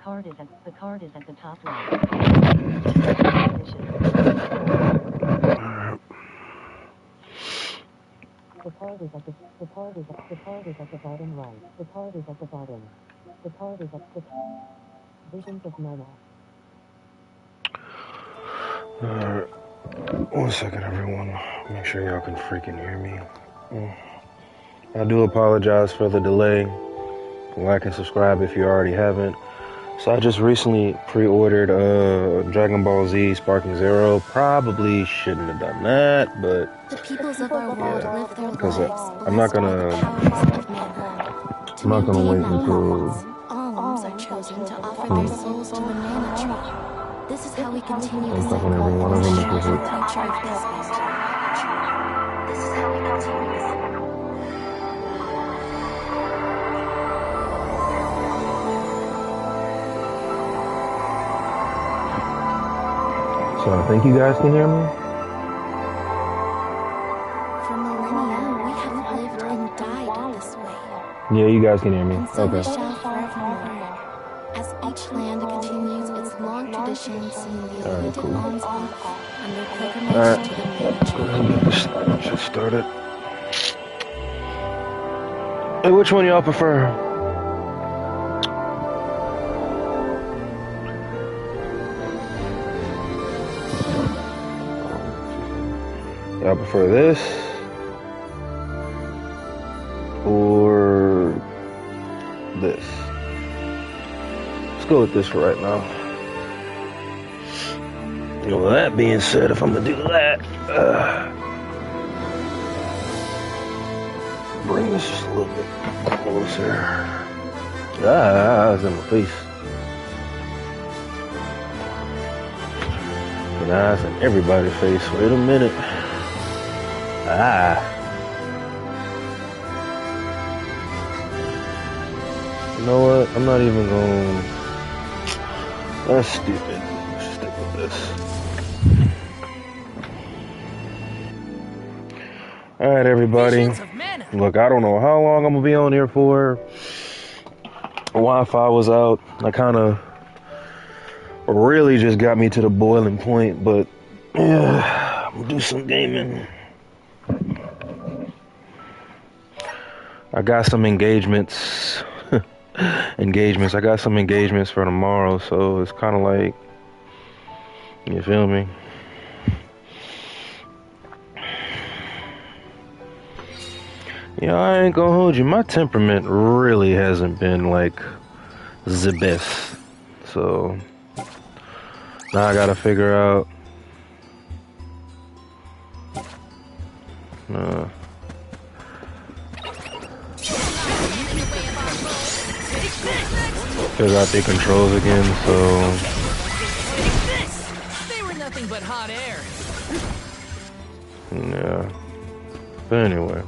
card is at the top right. The card is at the bottom right. The card is at the bottom. The card is at the Visions of Mana. Alright. 1 second, everyone. Make sure y'all can freaking hear me. I do apologize for the delay. Like and subscribe if you already haven't. So I just recently pre-ordered Dragon Ball Z Sparking Zero. Probably shouldn't have done that, but the peoples of our world live their because lives I'm not gonna wait until all alms are chosen to offer their souls to the mana tree. This is how we continue the cycle every one of them and because share the future of this world. This is how we continue the cycle. So I think you guys can hear me. For millennia, we have lived and died this way. Yeah, you guys can hear me. And so Okay. we shall forevermore. As each land continues its long tradition, seeing the eluded alms offer and their pilgrimage to the mana tree. Get this started. Hey, which one y'all prefer? Y'all prefer this or this? Let's go with this for right now. Well, that being said, if I'm gonna do that, bring this just a little bit closer. It's in my face. Now it's in everybody's face. Wait a minute. You know what? I'm not even going. That's stupid. Let's stick with this. Alright, everybody. Look, I don't know how long I'm gonna be on here for. Wi-Fi was out. I kind of really just got me to the boiling point, but yeah, I'm gonna do some gaming. I got some engagements. I got some engagements for tomorrow, so it's kind of like, you feel me? Yeah, I ain't gonna hold you. My temperament really hasn't been like the best, so now I gotta figure out. Figure out their controls again, so. They were nothing but hot air. Yeah. But anyway.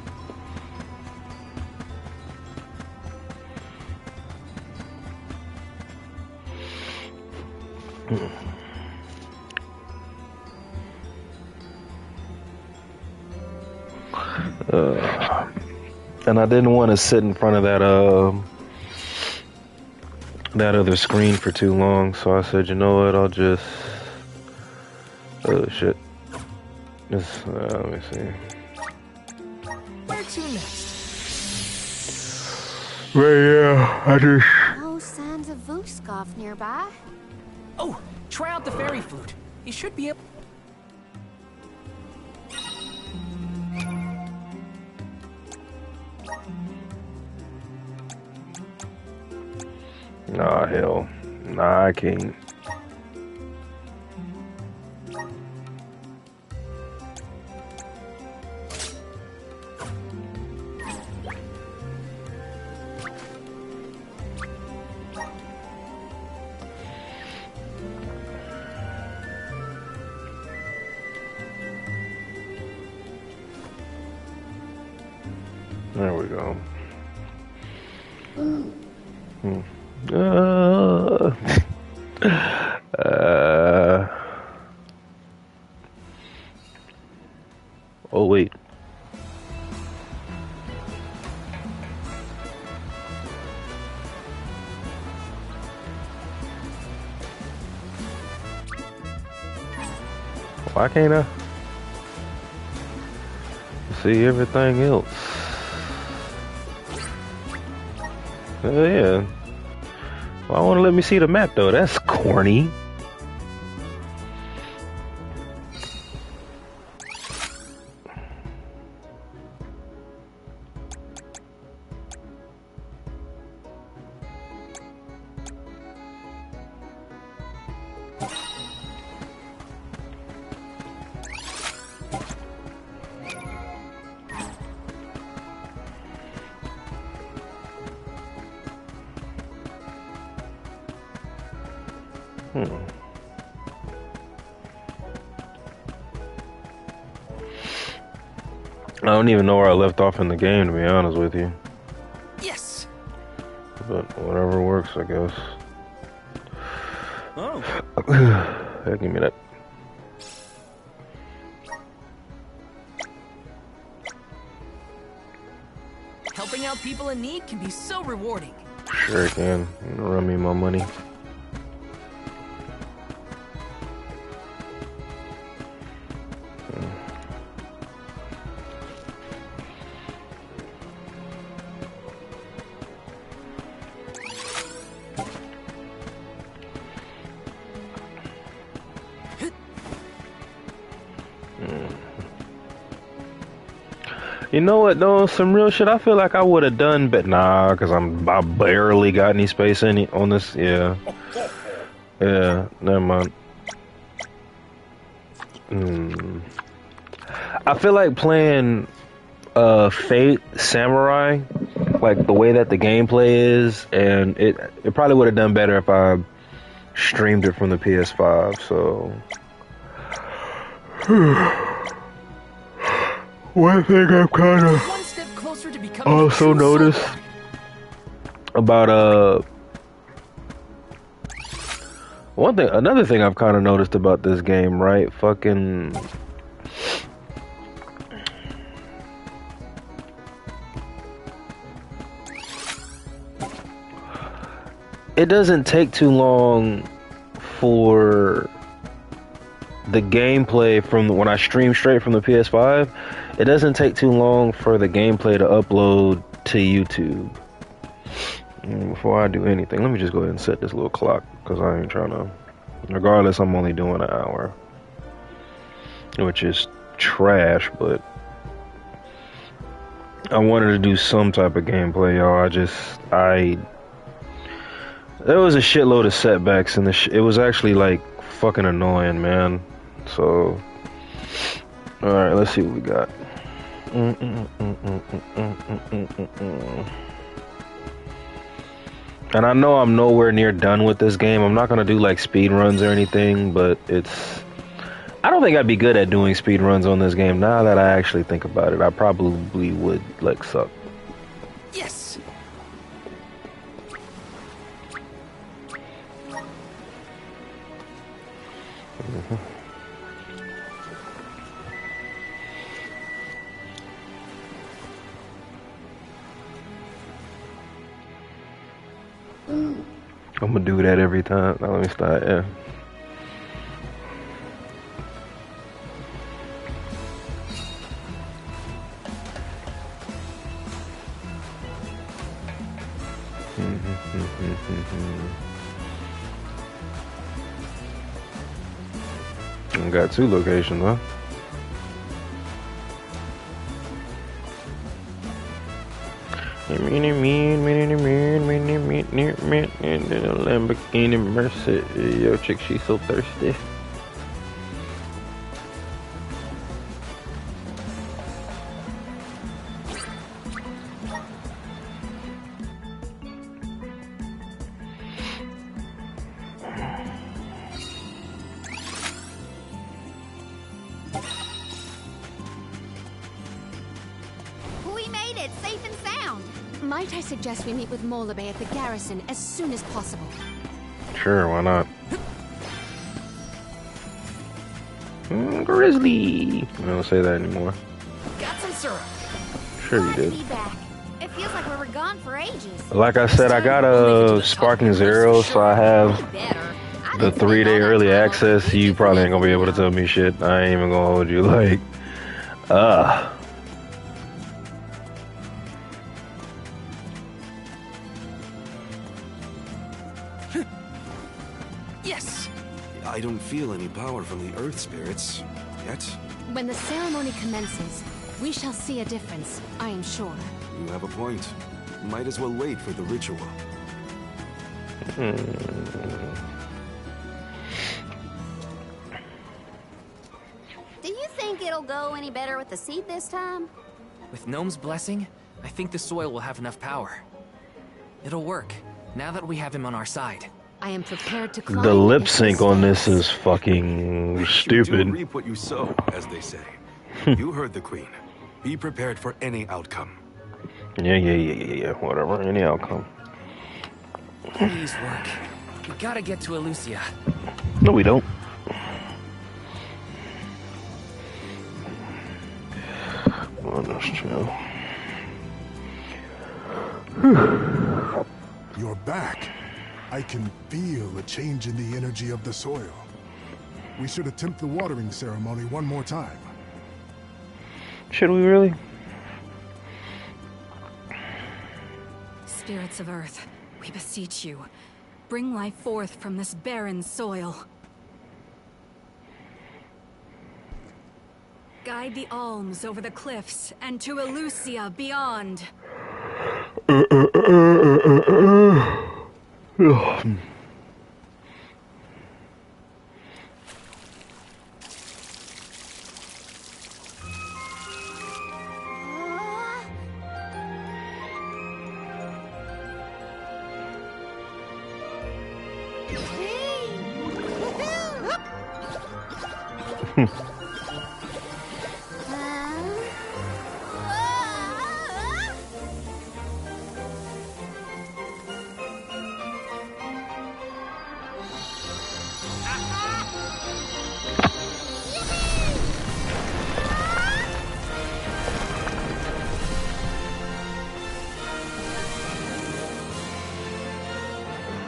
And I didn't want to sit in front of that other screen for too long, so I said, you know what, I'll just shit. Just let me see. Where to next? But yeah, I just. No signs of Vuskov nearby. Oh, try out the fairy flute. You should be able. Nah, hell. Nah, I can't. There we go. Oh wait. Why can't I see everything else? Oh yeah. Well, I want to let me see the map though. That's corny. I don't even know where I left off in the game, to be honest with you. Yes. But whatever works, I guess. Oh. Yeah, give me that. Helping out people in need can be so rewarding. Sure it can. Run me my money. You know what though? Some real shit. I feel like I would have done, but nah, cause I barely got any space on this. Yeah, yeah. Never mind. I feel like playing Fate Samurai, like the way that the gameplay is, and it probably would have done better if I streamed it from the PS5. So. One thing I've kind of also noticed about another thing I've kind of noticed about this game, right? Fucking it doesn't take too long for the gameplay from when I stream straight from the PS5. It doesn't take too long for the gameplay to upload to YouTube. Before I do anything, let me just go ahead and set this little clock, because I ain't trying to, regardless, I'm only doing an hour, which is trash, but I wanted to do some type of gameplay, y'all. There was a shitload of setbacks, and it was actually like fucking annoying, man. So, alright, let's see what we got. And I know I'm nowhere near done with this game. I'm not gonna do like speed runs or anything, but I don't think I'd be good at doing speed runs on this game. Now that I actually think about it, I probably would like suck. Yes. I'm gonna do that every time. Now let me start. Yeah. I got 2 locations, huh? Lamborghini Mercy. Yo, chick, she's so thirsty. Might I suggest we meet with Molabay at the garrison as soon as possible? Sure, why not? Grizzly! I don't say that anymore. Got some syrup. Sure you did. It feels like we were gone for ages. Like I said, I got a Sparking Zero, so I have the 3-day early access, you probably ain't gonna be able to tell me shit. I ain't even gonna hold you. Like, Yes! I don't feel any power from the earth spirits yet. When the ceremony commences, we shall see a difference, I am sure. You have a point. Might as well wait for the ritual. Do you think it'll go any better with the seed this time? With Gnome's blessing, I think the soil will have enough power. It'll work, now that we have him on our side. I am prepared to climb. the lip sync on this is fucking You stupid. do reap what you sow, as they say. You heard the queen. Be prepared for any outcome. Yeah. Whatever. Any outcome. Please work. We gotta get to Elucia. No, we don't. Well, that's true. You're back. I can feel a change in the energy of the soil. We should attempt the watering ceremony one more time. Should we really? Spirits of Earth, we beseech you. Bring life forth from this barren soil. Guide the alms over the cliffs and to Elucia beyond.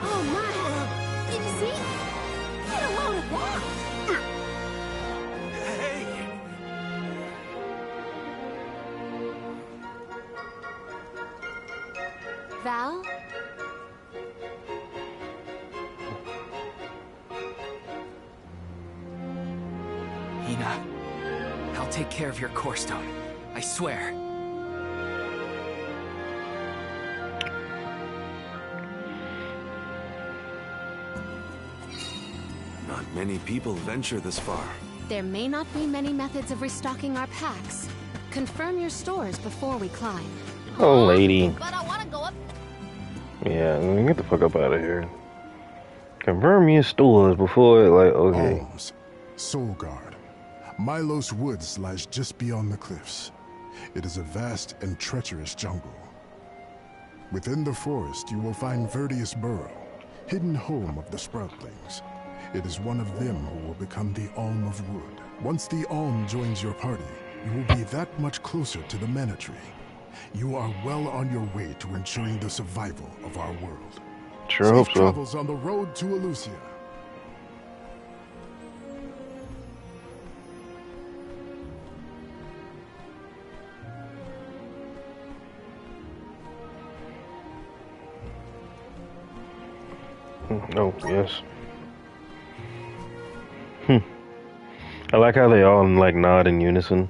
Oh my! Did you see? Get a load of that! Val? Hina, I'll take care of your core stone. I swear. Not many people venture this far. There may not be many methods of restocking our packs. Confirm your stores before we climb. Oh, lady. But I want to go up. Yeah, get the fuck up out of here. Confirm your stores before, like, okay. Alms, Soul Guard. Milos Woods lies just beyond the cliffs. It is a vast and treacherous jungle. Within the forest, you will find Verdius Burrow, hidden home of the Sproutlings. It is one of them who will become the Alm of Wood. Once the Alm joins your party, you will be that much closer to the Mana Tree. You are well on your way to ensuring the survival of our world. Sure hope Safe so. travels on the road to Elucia. Oh, yes. I like how they all like nod in unison.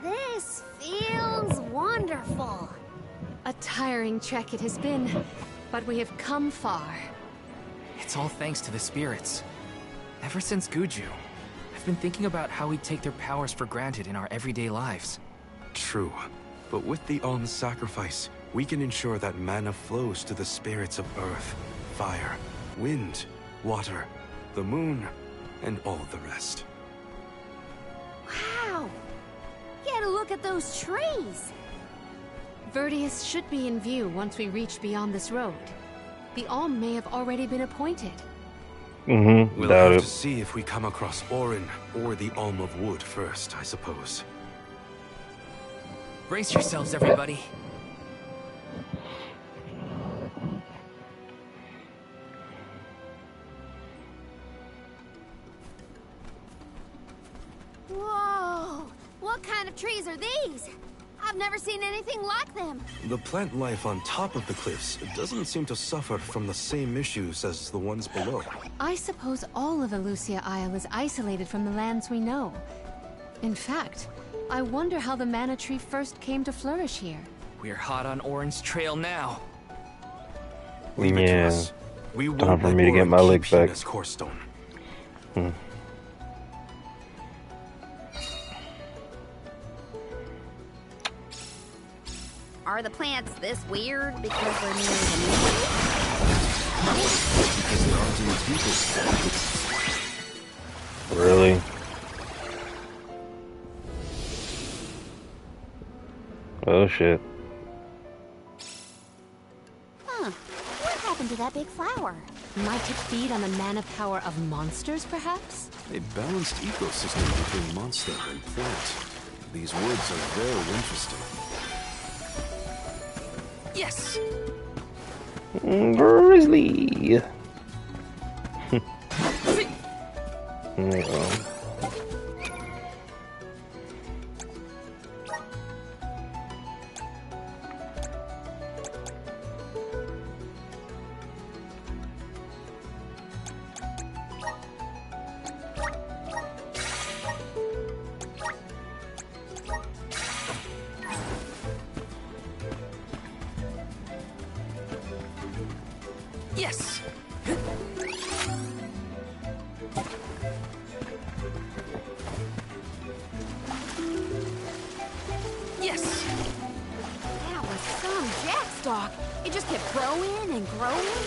This feels wonderful. A tiring trek it has been, but we have come far. It's all thanks to the spirits. Ever since Guju, I've been thinking about how we take their powers for granted in our everyday lives. True. But with the Alm's sacrifice, we can ensure that mana flows to the spirits of earth, fire, wind, water, the moon, and all the rest. Wow! Get a look at those trees! Verdius should be in view once we reach beyond this road. The Alm may have already been appointed. We'll Doubt have it. to see if we come across Orin or the Alm of Wood first, I suppose. Brace yourselves, everybody. Whoa! What kind of trees are these? I've never seen anything like them. The plant life on top of the cliffs doesn't seem to suffer from the same issues as the ones below. I suppose all of Elusia Isle is isolated from the lands we know. In fact, I wonder how the mana tree first came to flourish here. We're hot on Orin's trail now. Leave it to us. We Time won't for let me to get Orin my keep lick back. Hina's core stone. Are the plants this weird because we're near the moon? Because there aren't any people. Really? Oh shit. Huh. What happened to that big flower? Might it feed on the mana power of monsters, perhaps? A balanced ecosystem between monster and plant. These woods are very interesting. Yes! Grizzly! Yes! Yes! That was some jackstock. It just kept growing and growing.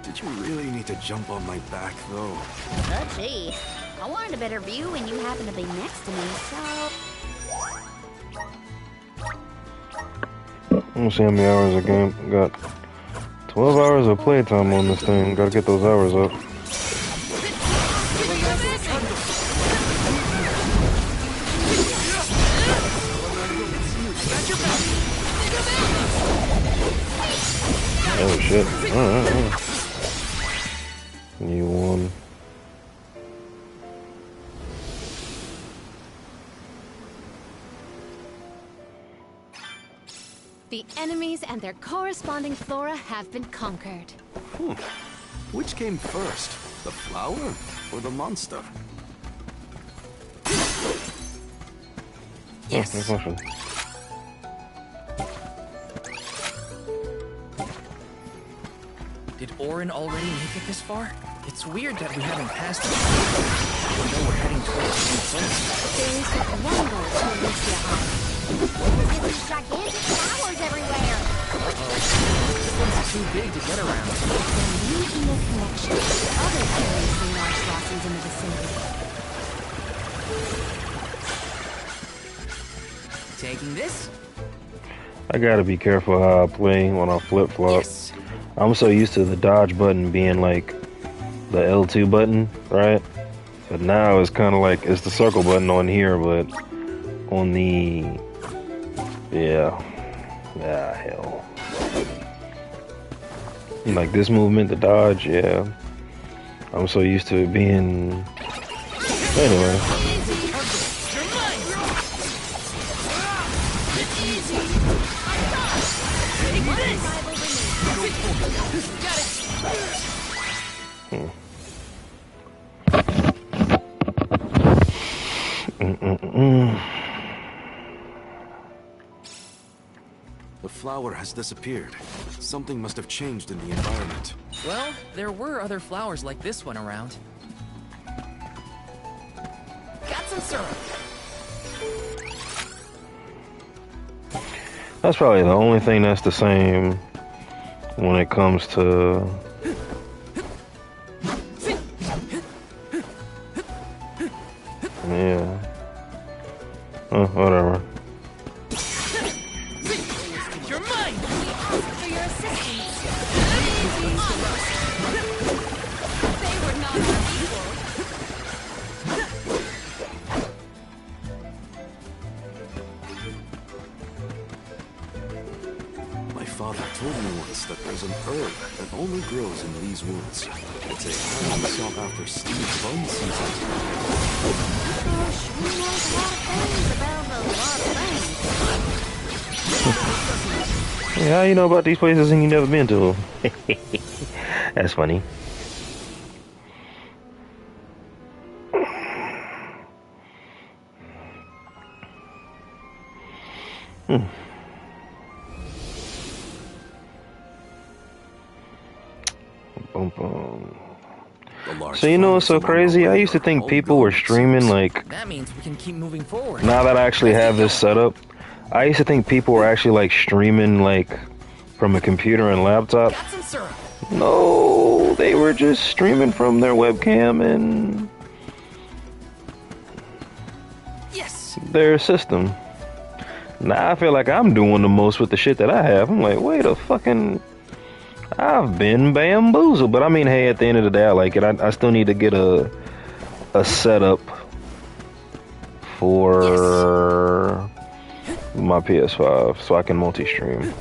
Did you really need to jump on my back, though? Gee. I wanted a better view when you happened to be next to me, so... Let me see how many hours a game got. 12 hours of playtime on this thing. Gotta get those hours up. Oh shit. Alright. You won. The enemies and their corresponding flora have been conquered. Which came first, the flower or the monster? Yes. Oh, good question. Did Orin already make it this far? It's weird that we haven't passed it. Even though we're heading towards the sun. There is but one goal to Elusia Isle. There's these gigantic flowers everywhere. This one's too big to get around. Then you can make connections with other curiously large blossoms in the vicinity. Taking this? I gotta be careful how I play when I flip-flop. Yes. I'm so used to the dodge button being like the L2 button, right? But now it's kind of like it's the circle button on here, but on the hell. Like this movement, the dodge, yeah. I'm so used to it being. Anyway. The flower has disappeared. Something must have changed in the environment. Well, there were other flowers like this one around. Got some syrup. That's probably the only thing that's the same when it comes to. Yeah. Oh, whatever. You're mine! For your assistance. They were not our equals. My father told me once that there's an herb that only only grows in these woods. It's a highly sought-after steamed bun season. Oh, sure knows a lot of things about a lot of things. Yeah, how you know about these places and you never been to them? That's funny. Boom, boom. So you know what's so crazy? I used to think people were streaming like. That means we can keep moving forward. Now that I actually have this set up, I used to think people were actually like streaming like from a computer and laptop. Got some syrup. No, they were just streaming from their webcam and Yes. their system. Now I feel like I'm doing the most with the shit that I have. I'm like, wait a fucking. I've been bamboozled, but I mean, hey, at the end of the day, I like it. I still need to get a setup for my PS5 so I can multi-stream.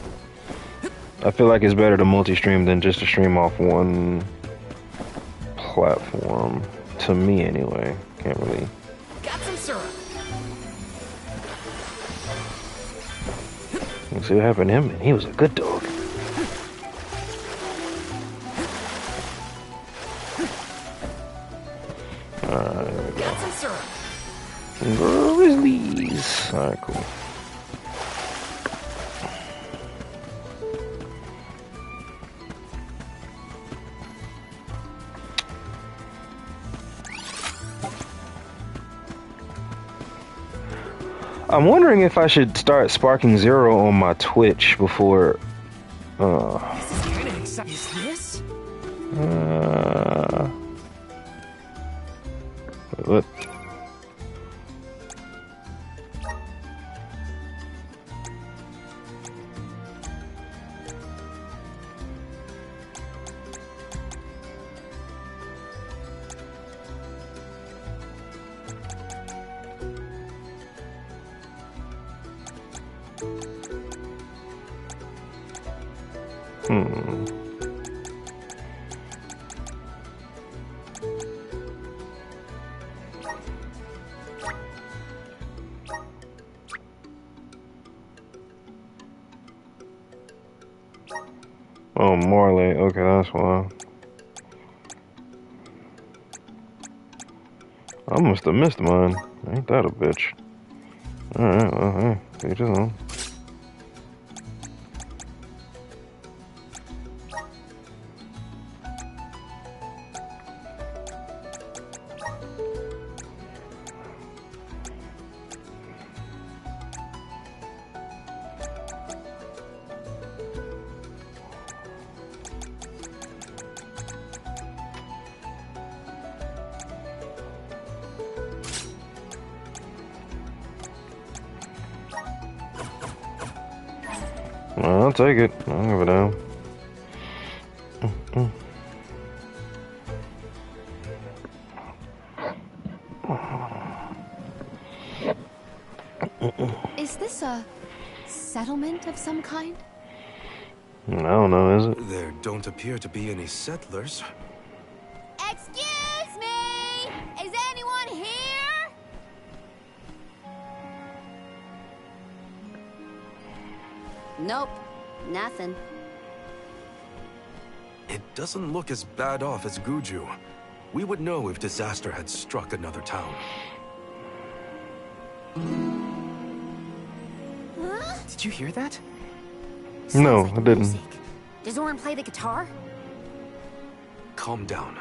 I feel like it's better to multi-stream than just to stream off one platform. To me, anyway. Can't really. Got some syrup. Let's see what happened to him. Man, he was a good dog. Alright, there we go. Got some syrup. Grizzlies. Alright, cool. I'm wondering if I should start sparking zero on my Twitch before. This is kind of exciting. Is this? What? Oh, Marley. Okay, that's why. I must have missed mine. Ain't that a bitch? Alright, well, hey, each his own. I'll take it. I'll give it down. Is this a settlement of some kind? I don't know, is it? There don't appear to be any settlers. Excuse me! Is anyone here? Nope. Nothing. It doesn't look as bad off as Guju. We would know if disaster had struck another town. Huh? Did you hear that? No, Sounds like I didn't. music. Does Orin play the guitar? Calm down.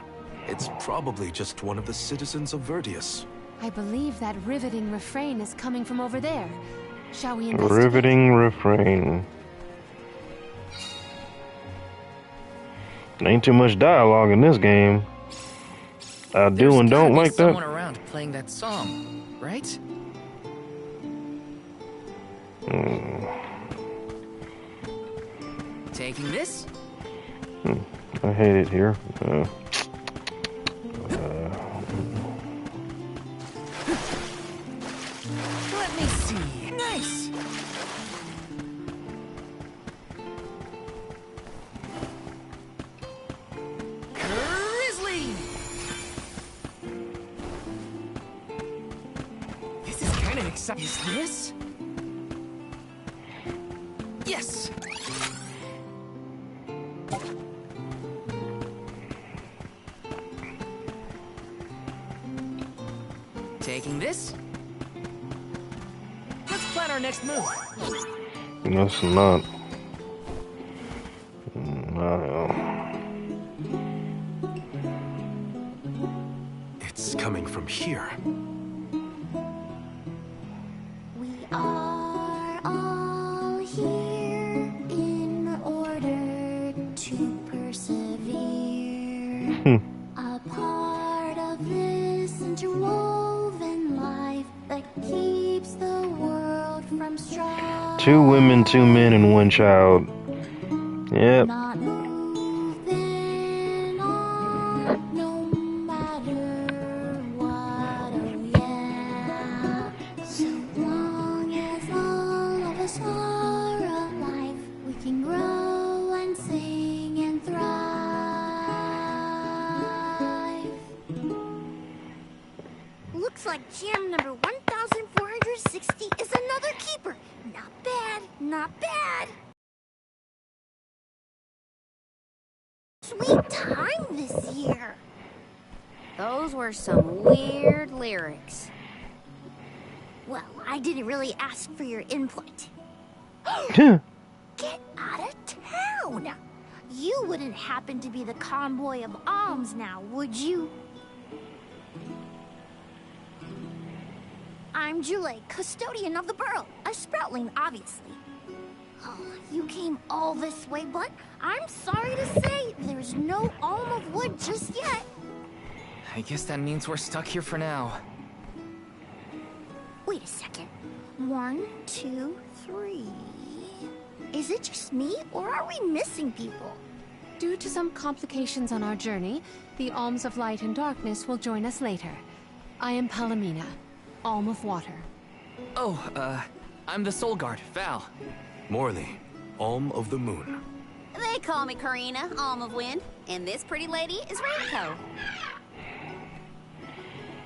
It's probably just one of the citizens of Verdius. I believe that riveting refrain is coming from over there. Shall we investigate? Riveting refrain. Ain't too much dialogue in this game. I do and don't like that. There's someone around playing that song, right? Taking this? I hate it here. Let me see. Nice. Is this? Yes! Taking this? Let's plan our next move. No, it's not. No. It's coming from here. We are all here in order to persevere. A part of this interwoven life that keeps the world from strife. 2 women, 2 men, and 1 child. Yep. Not moving on, no matter what, oh yeah. So long as all of us are alive, we can grow and sing and thrive. Looks like jam number 1460 is another keeper. Not bad, not bad. Sweet time this year. Those were some weird lyrics. Well, I didn't really ask for your input. Get out of town! You wouldn't happen to be the convoy of alms now, would you? I'm Julie, custodian of the burrow. A sproutling, obviously. Oh, you came all this way, but I'm sorry to say there's no alm of wood just yet. I guess that means we're stuck here for now. Wait a second. 1, 2, 3. Is it just me, or are we missing people? Due to some complications on our journey, the Alms of Light and Darkness will join us later. I am Palomina, Alm of Water. Oh, I'm the Soul Guard, Val. Morley, Alm of the Moon. They call me Karina, Alm of Wind, and this pretty lady is Ramco.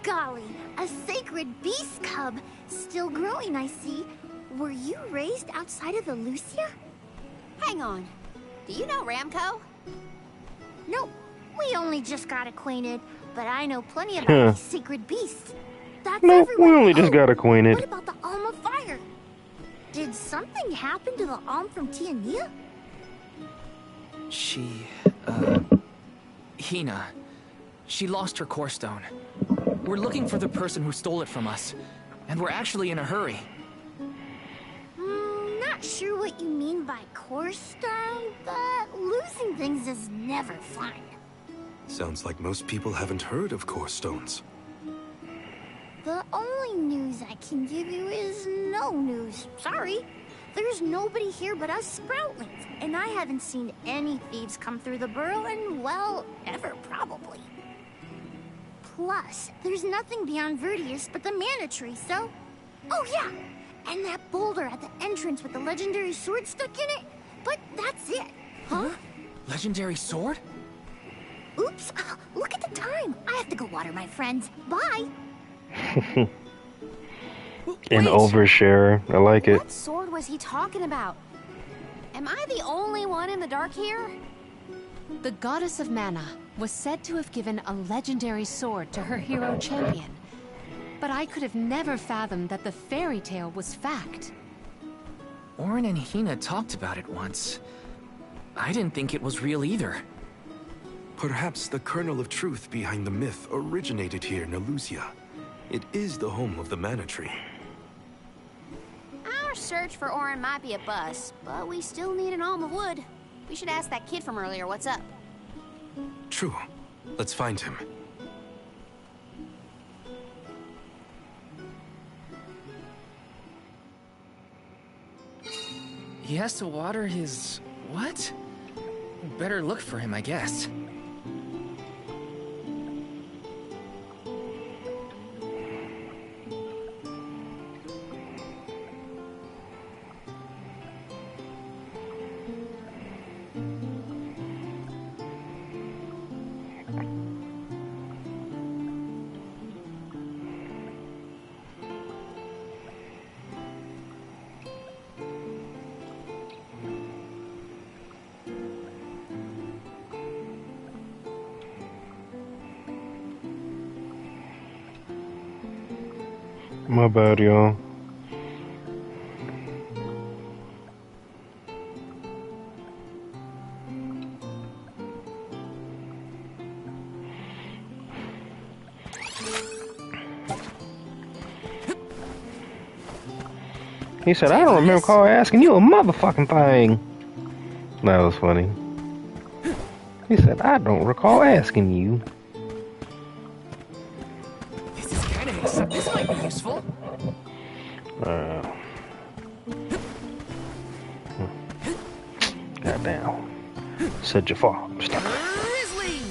Golly, a sacred beast cub. Still growing, I see. Were you raised outside of the Lucia? Hang on. Do you know Ramco? Nope. We only just got acquainted, but I know plenty about these sacred beasts. That's everyone. We only just got acquainted. What about the Alm of Fire? Did something happen to the Alm from Tiania? Hina. She lost her core stone. We're looking for the person who stole it from us, and we're actually in a hurry. Not sure what you mean by core stone, but losing things is never fun. Sounds like most people haven't heard of core stones. The only news I can give you is no news. Sorry. There's nobody here but us Sproutlings, and I haven't seen any thieves come through the burrow in, well, ever probably. Plus, there's nothing beyond Vertius but the mana tree, so... Oh yeah! And that boulder at the entrance with the legendary sword stuck in it, but that's it. Huh? Legendary sword? Oops, look at the time. I have to go water my friends. Bye! An overshare. I like it. What sword was he talking about? Am I the only one in the dark here? The goddess of mana was said to have given a legendary sword to her hero champion. But I could have never fathomed that the fairy tale was fact. Orin and Hina talked about it once. I didn't think it was real either. Perhaps the kernel of truth behind the myth originated here in Elusia. It is the home of the mana tree. Our search for Orin might be a bust, but we still need an alm of wood. We should ask that kid from earlier what's up. True. Let's find him. He has to water his... what? Better look for him, I guess. My bad, y'all. He said, I don't remember asking you a motherfucking thing. That was funny. He said, I don't recall asking you. This is kind of exciting. This might be useful. Goddamn. Said your fault. Grizzly!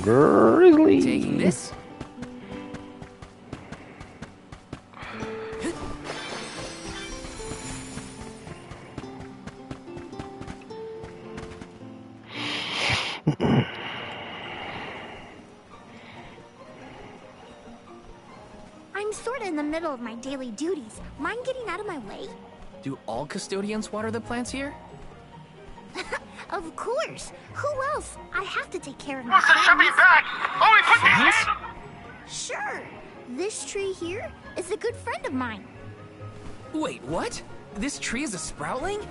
Grizzly! Taking this? I'm sort of in the middle of my daily duties. Mind getting out of my way? Do all custodians water the plants here? Of course. Who else? I have to take care of my What's the chubby friends. back? Only put these in! Sure. This tree here is a good friend of mine. Wait, what? This tree is a sproutling?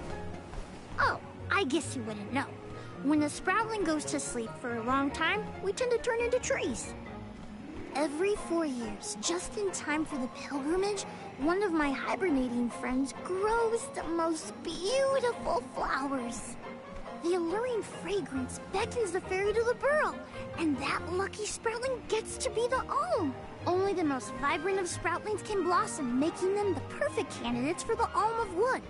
Oh, I guess you wouldn't know. When a sproutling goes to sleep for a long time, we tend to turn into trees. Every 4 years, just in time for the pilgrimage, one of my hibernating friends grows the most beautiful flowers. The alluring fragrance beckons the fairy to the burrow, and that lucky sproutling gets to be the alm. Only the most vibrant of sproutlings can blossom, making them the perfect candidates for the alm of wood.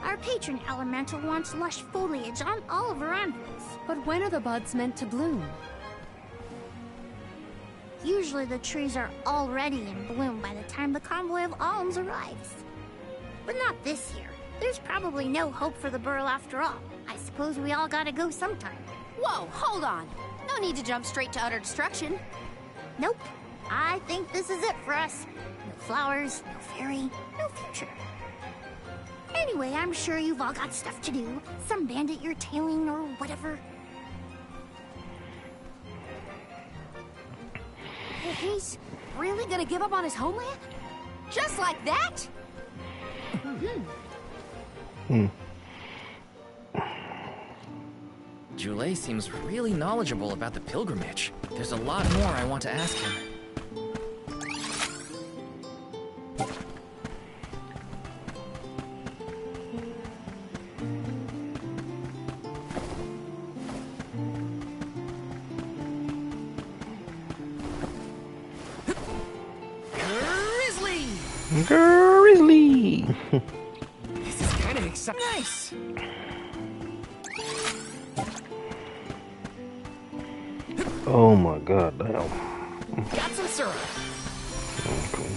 Our patron elemental wants lush foliage on all of her envelopes. But when are the buds meant to bloom? Usually the trees are already in bloom by the time the convoy of alms arrives. But not this year. There's probably no hope for the burrow after all. I suppose we all gotta go sometime. Whoa, hold on. No need to jump straight to utter destruction. Nope. I think this is it for us. No flowers, no fairy, no future. Anyway, I'm sure you've all got stuff to do. Some bandit you're tailing or whatever. He's really gonna give up on his homeland? Just like that? Joulet seems really knowledgeable about the pilgrimage. There's a lot more I want to ask him. Grizzly! Grizzly! This is kind of exciting. Nice! Oh my god, damn. Got some syrup. Okay.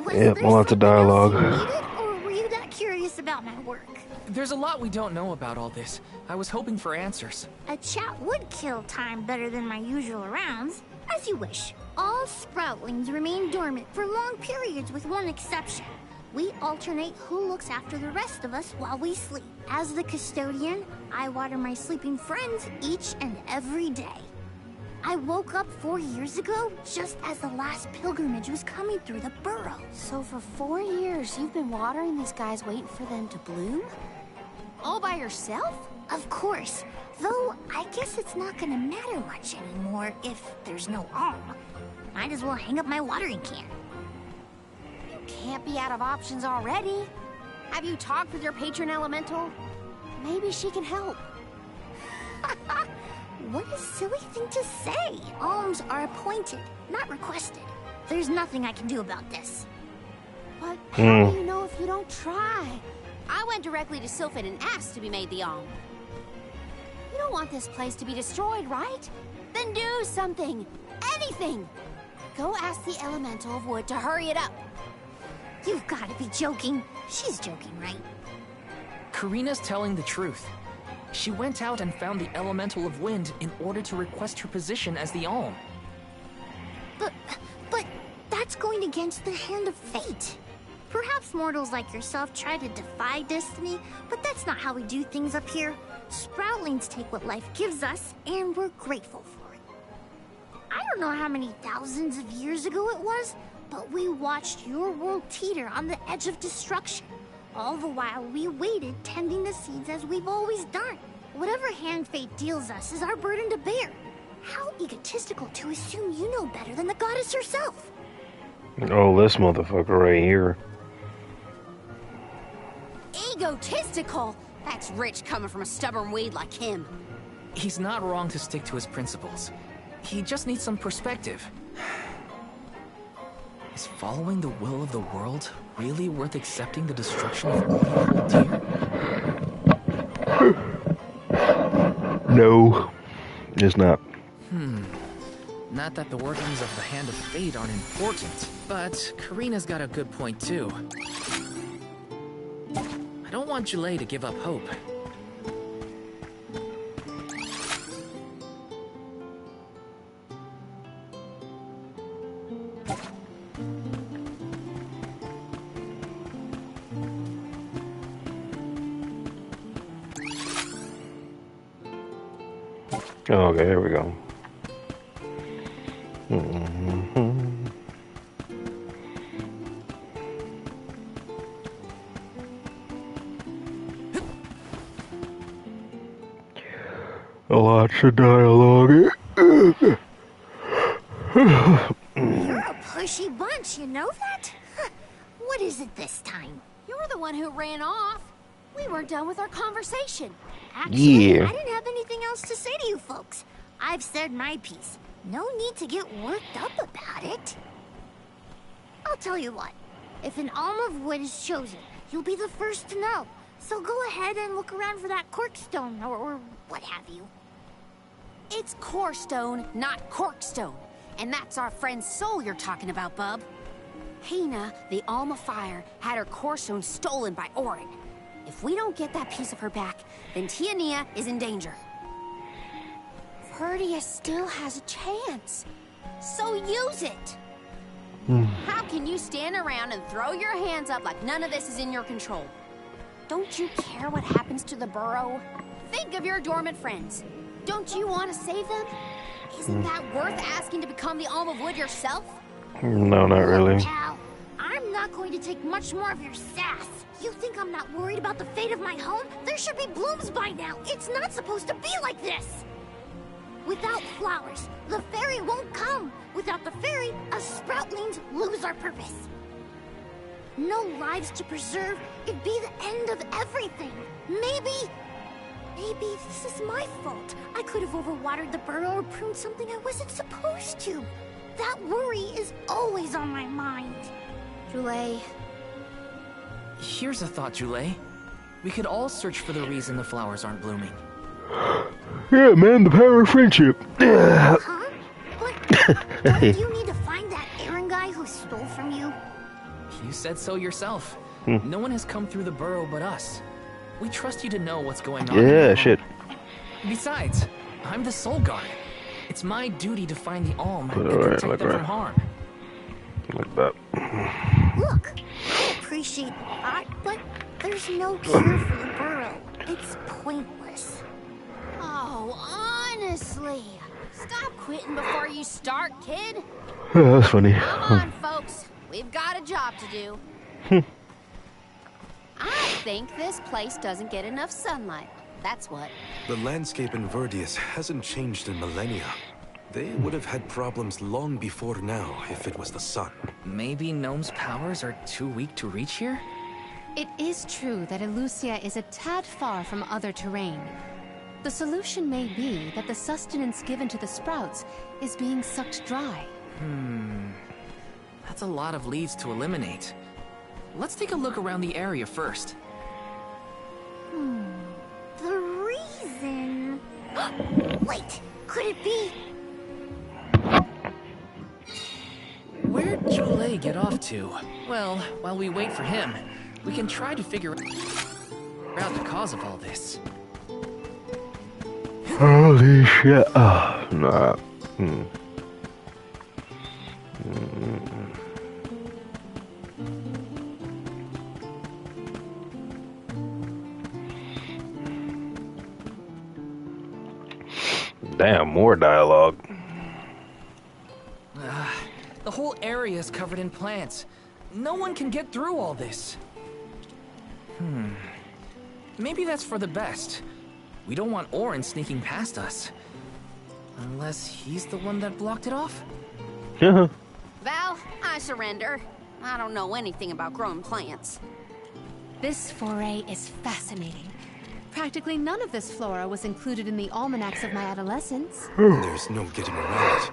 Was Yep, there lots of something else dialogue. you needed, or were you that curious about my work? There's a lot we don't know about all this. I was hoping for answers. A chat would kill time better than my usual rounds. As you wish. All sproutlings remain dormant for long periods with one exception. We alternate who looks after the rest of us while we sleep. As the custodian, I water my sleeping friends each and every day. I woke up 4 years ago, just as the last pilgrimage was coming through the burrow. So for 4 years, you've been watering these guys waiting for them to bloom? All by yourself? Of course. Though, I guess it's not gonna matter much anymore if there's no alm. Might as well hang up my watering can. You can't be out of options already. Have you talked with your patron elemental? Maybe she can help. What a silly thing to say. Alms are appointed, not requested. There's nothing I can do about this. But how do you know if you don't try? I went directly to Sylphin and asked to be made the alm. You don't want this place to be destroyed, right? Then do something. Anything. Go ask the elemental of wood to hurry it up. You've got to be joking. She's joking, right? Karina's telling the truth. She went out and found the elemental of wind in order to request her position as the alm. But that's going against the hand of fate. Perhaps Us mortals like yourself try to defy destiny, but that's not how we do things up here. Sproutlings take what life gives us, and we're grateful for it. I don't know how many thousands of years ago it was, but we watched your world teeter on the edge of destruction. All the while we waited, tending the seeds as we've always done. Whatever hand fate deals us is our burden to bear. How egotistical to assume you know better than the goddess herself. Oh, this motherfucker right here. Egotistical? That's rich coming from a stubborn weed like him. He's not wrong to stick to his principles. He just needs some perspective. Is following the will of the world really worth accepting the destruction of all you hold dear? No, it's not. Not that the workings of the Hand of Fate aren't important, but Karina's got a good point too. I don't want Julay to give up hope. Okay, here we go. Lots of dialogue. You're a pushy bunch, you know that? What is it this time? You're the one who ran off. We weren't done with our conversation. Actually, Yeah. I didn't have anything else to say to you folks. I've said my piece. No need to get worked up about it. I'll tell you what. If an alm of wood is chosen, you'll be the first to know. So go ahead and look around for that corkstone or what have you. It's corestone, not corkstone. And that's our friend's soul you're talking about, bub. Hina, the alm of fire, had her corestone stolen by Orin. If we don't get that piece of her back, then Tiania is in danger. Verdius still has a chance. So use it. How can you stand around and throw your hands up like none of this is in your control? Don't you care what happens to the burrow? Think of your dormant friends. Don't you want to save them? Isn't that worth asking to become the alm of wood yourself? No, not really. Pal, I'm not going to take much more of your sass. You think I'm not worried about the fate of my home? There should be blooms by now. It's not supposed to be like this. Without flowers, the fairy won't come. Without the fairy, us sproutlings lose our purpose. No lives to preserve, it'd be the end of everything. Maybe this is my fault. I could have overwatered the burrow or pruned something I wasn't supposed to. That worry is always on my mind. Julay. Here's a thought, Julay. We could all search for the reason the flowers aren't blooming. Yeah, man, the power of friendship. Huh? But don't you need to find that Aaron guy who stole from you? You said so yourself. No one has come through the burrow but us. We trust you to know what's going on. Yeah, shit. Besides, I'm the soul guard. It's my duty to find the alm and Alright, protect like them from right. harm. Like that. Look, I appreciate the thought, but there's no cure for the burrow. It's pointless. Oh, honestly. Stop quitting before you start, kid. Oh, that's funny. Come on, folks. We've got a job to do. I think this place doesn't get enough sunlight. That's what. The landscape in Verdius hasn't changed in millennia. They would have had problems long before now if it was the sun. Maybe Gnome's powers are too weak to reach here? It is true that Elusia is a tad far from other terrain. The solution may be that the sustenance given to the sprouts is being sucked dry. That's a lot of leads to eliminate. Let's take a look around the area first. The reason... Wait, could it be... Where'd Julay get off to? Well, while we wait for him, we can try to figure out the cause of all this. Holy shit. Oh, nah. Damn, more dialogue. The whole area is covered in plants. No one can get through all this. Maybe that's for the best. We don't want Orin sneaking past us. Unless he's the one that blocked it off? Val, I surrender. I don't know anything about growing plants. This foray is fascinating. Practically none of this flora was included in the almanacs of my adolescence. There's no getting around it.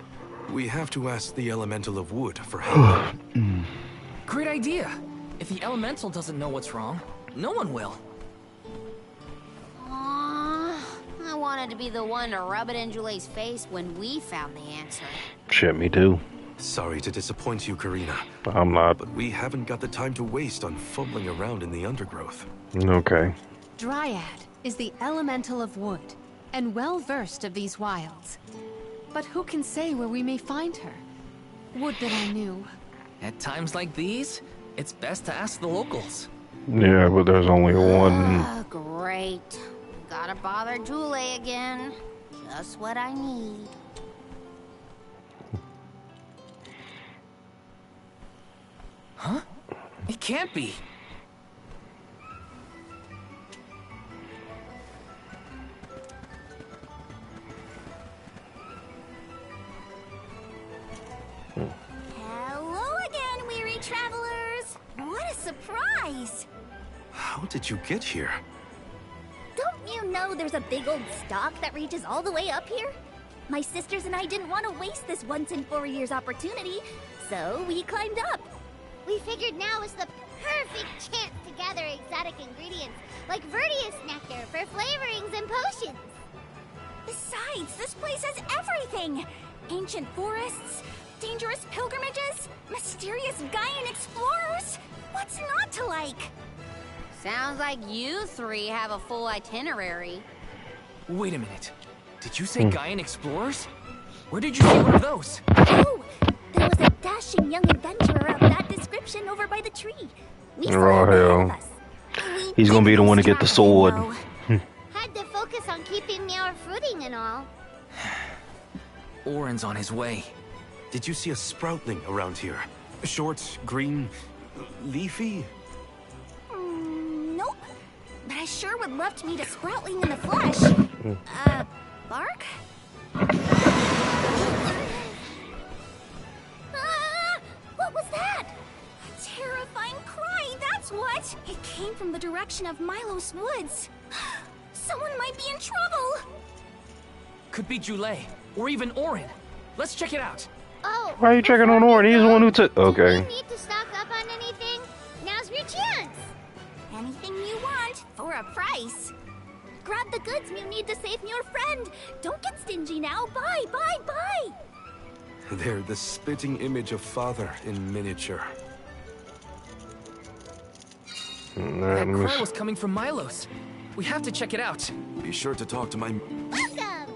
We have to ask the Elemental of Wood for help. Great idea. If the elemental doesn't know what's wrong, no one will. I wanted to be the one to rub it in Jule's face when we found the answer. Shit, me too. Sorry to disappoint you, Karina. I'm not. But we haven't got the time to waste on fumbling around in the undergrowth. Okay. Dryad is the elemental of wood, and well versed of these wilds. But who can say where we may find her? Would that I knew. At times like these, it's best to ask the locals. Yeah, but there's only one. Great. Gotta bother Jule again. Just what I need. Huh? It can't be. Hello again, weary travelers. What a surprise. How did you get here? Don't you know there's a big old stalk that reaches all the way up here? My sisters and I didn't want to waste this once in 4 years opportunity, so we climbed up. We figured now was the perfect chance to gather exotic ingredients like Verdius nectar for flavorings and potions. Besides, this place has everything. Ancient forests, dangerous pilgrimages, mysterious Gaian explorers. What's not to like? Sounds like you three have a full itinerary. Wait a minute. Did you say Gaian explorers? Where did you see one of those? Oh, there was a dashing young adventurer of that description over by the tree. We saw him ahead of us. He's gonna be the one to get the sword. Had to focus on keeping our footing and all. Orin's on his way. Did you see a sproutling around here? Short, green, leafy? Nope. But I sure would love to meet a sproutling in the flesh. Bark? What was that? A terrifying cry, that's what! It came from the direction of Milos Woods. Someone might be in trouble! Could be Jule, or even Orin. Let's check it out. Oh, Why are you checking on Orin? He's the one who took. Okay. Do you need to stock up on anything? Now's your chance. Anything you want, for a price. Grab the goods you need to save your friend. Don't get stingy now. Buy, buy, buy. They're the spitting image of Father in miniature. That cry was coming from Milos. We have to check it out. Be sure to talk to my... Welcome.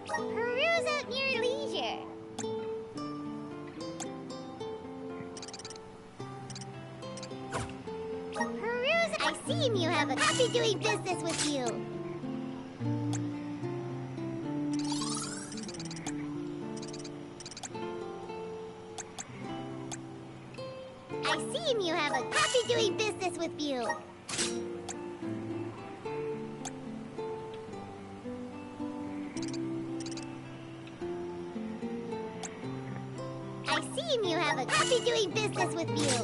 Peruse at your leisure. Peruse. I see you have a copy doing business with you. I see you have a copy doing business with you. I see you have a copy doing business with you.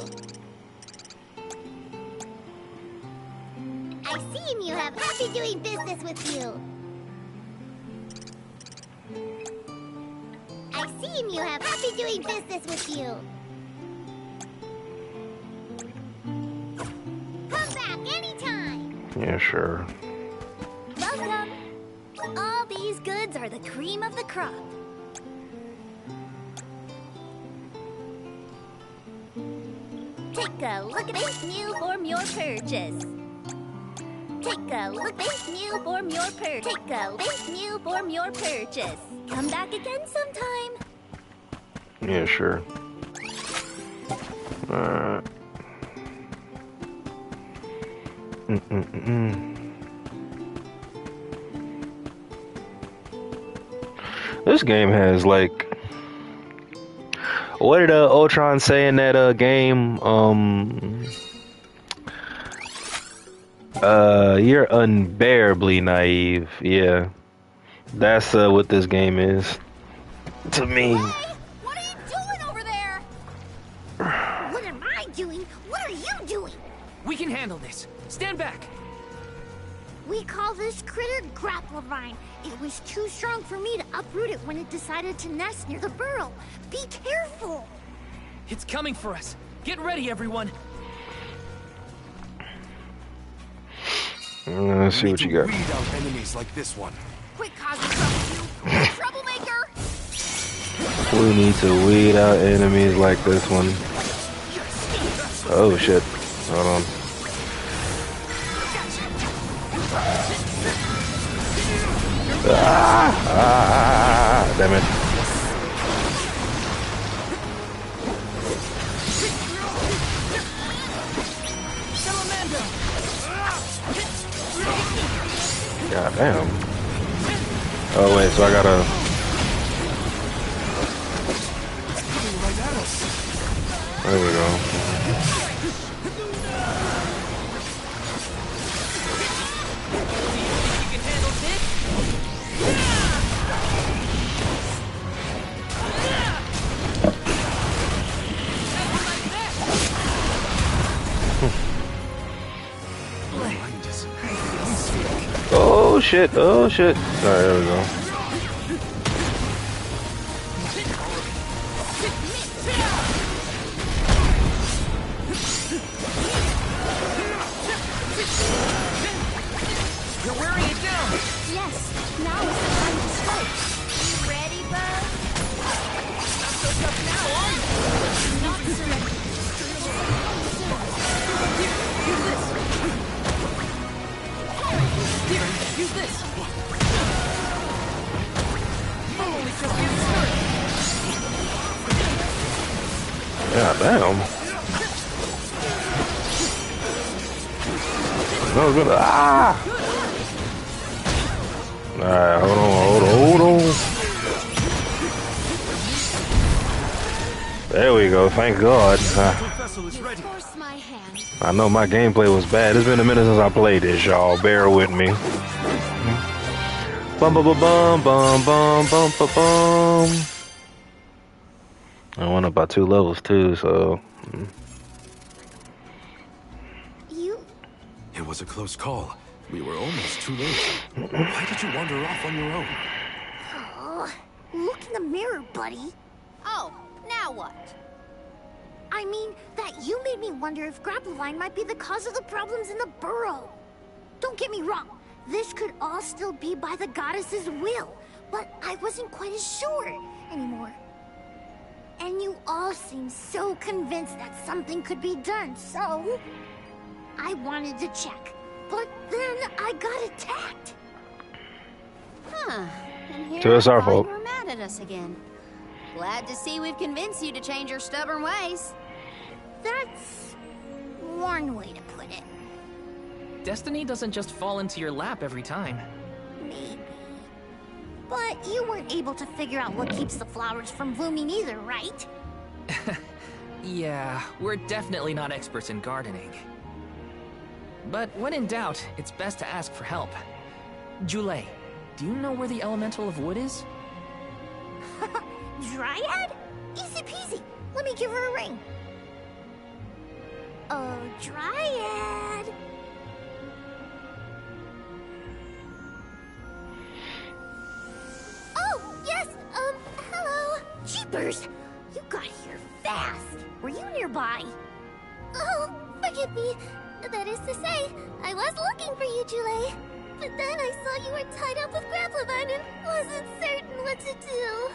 I see you have copy doing business with you. I see you have copy doing business with you. Come back anytime. Yeah, sure. Welcome. All these goods are the cream of the crop. Take a look at this new form your purchase. Take a look at this new form your purchase. Take a look at this new form your purchase. Come back again sometime. Yeah, sure. Alright. This game has like, what did Ultron say in that game? You're unbearably naive. Yeah, that's what this game is to me. Hey, what are you doing over there? What am I doing? What are you doing? We can handle this. Stand back. We call this critter Grapplevine. It was too strong for me to uproot it when it decided to nest near the burrow. Be careful! It's coming for us. Get ready, everyone. Let's see what you got. Weed out enemies like this one. Quit causing trouble, you troublemaker! We need to weed out enemies like this one. Oh shit. Hold on. Damn it. God damn. Oh wait, so I gotta. There we go. Oh shit, oh shit. Alright, there we go. You're wearing it down. Yes, now is the time to strike. You ready, bud? Not so tough now, are you? Not surrender. Use this. Here, use this. I'm only just getting started. God damn. No, good. Alright, hold on. There we go, thank God. Force my hand. I know my gameplay was bad. It's been a minute since I played this, y'all. Bear with me. Bum bum bum bum bum bum bum bum bum. I went up by 2 levels too, so. It was a close call. We were almost too late. Why did you wander off on your own? Oh, look in the mirror, buddy. Oh, now what? I mean, that you made me wonder if Grapplevine might be the cause of the problems in the burrow. Don't get me wrong. This could all still be by the goddess's will, but I wasn't quite as sure anymore. And you all seem so convinced that something could be done, so I wanted to check. But then I got attacked. Huh. And here So it's our I thought fault. you were mad at us again. Glad to see we've convinced you to change your stubborn ways. That's one way to put it. Destiny doesn't just fall into your lap every time. Maybe. But you weren't able to figure out what keeps the flowers from blooming either, right? Yeah, we're definitely not experts in gardening. But when in doubt, it's best to ask for help. Jule, do you know where the elemental of wood is? Dryad? Easy peasy. Let me give her a ring. Oh, Dryad. Oh, yes, hello. Jeepers, you got here fast. Were you nearby? Oh, forgive me. That is to say, I was looking for you, Jule. But then I saw you were tied up with Grapplevine and wasn't certain what to do.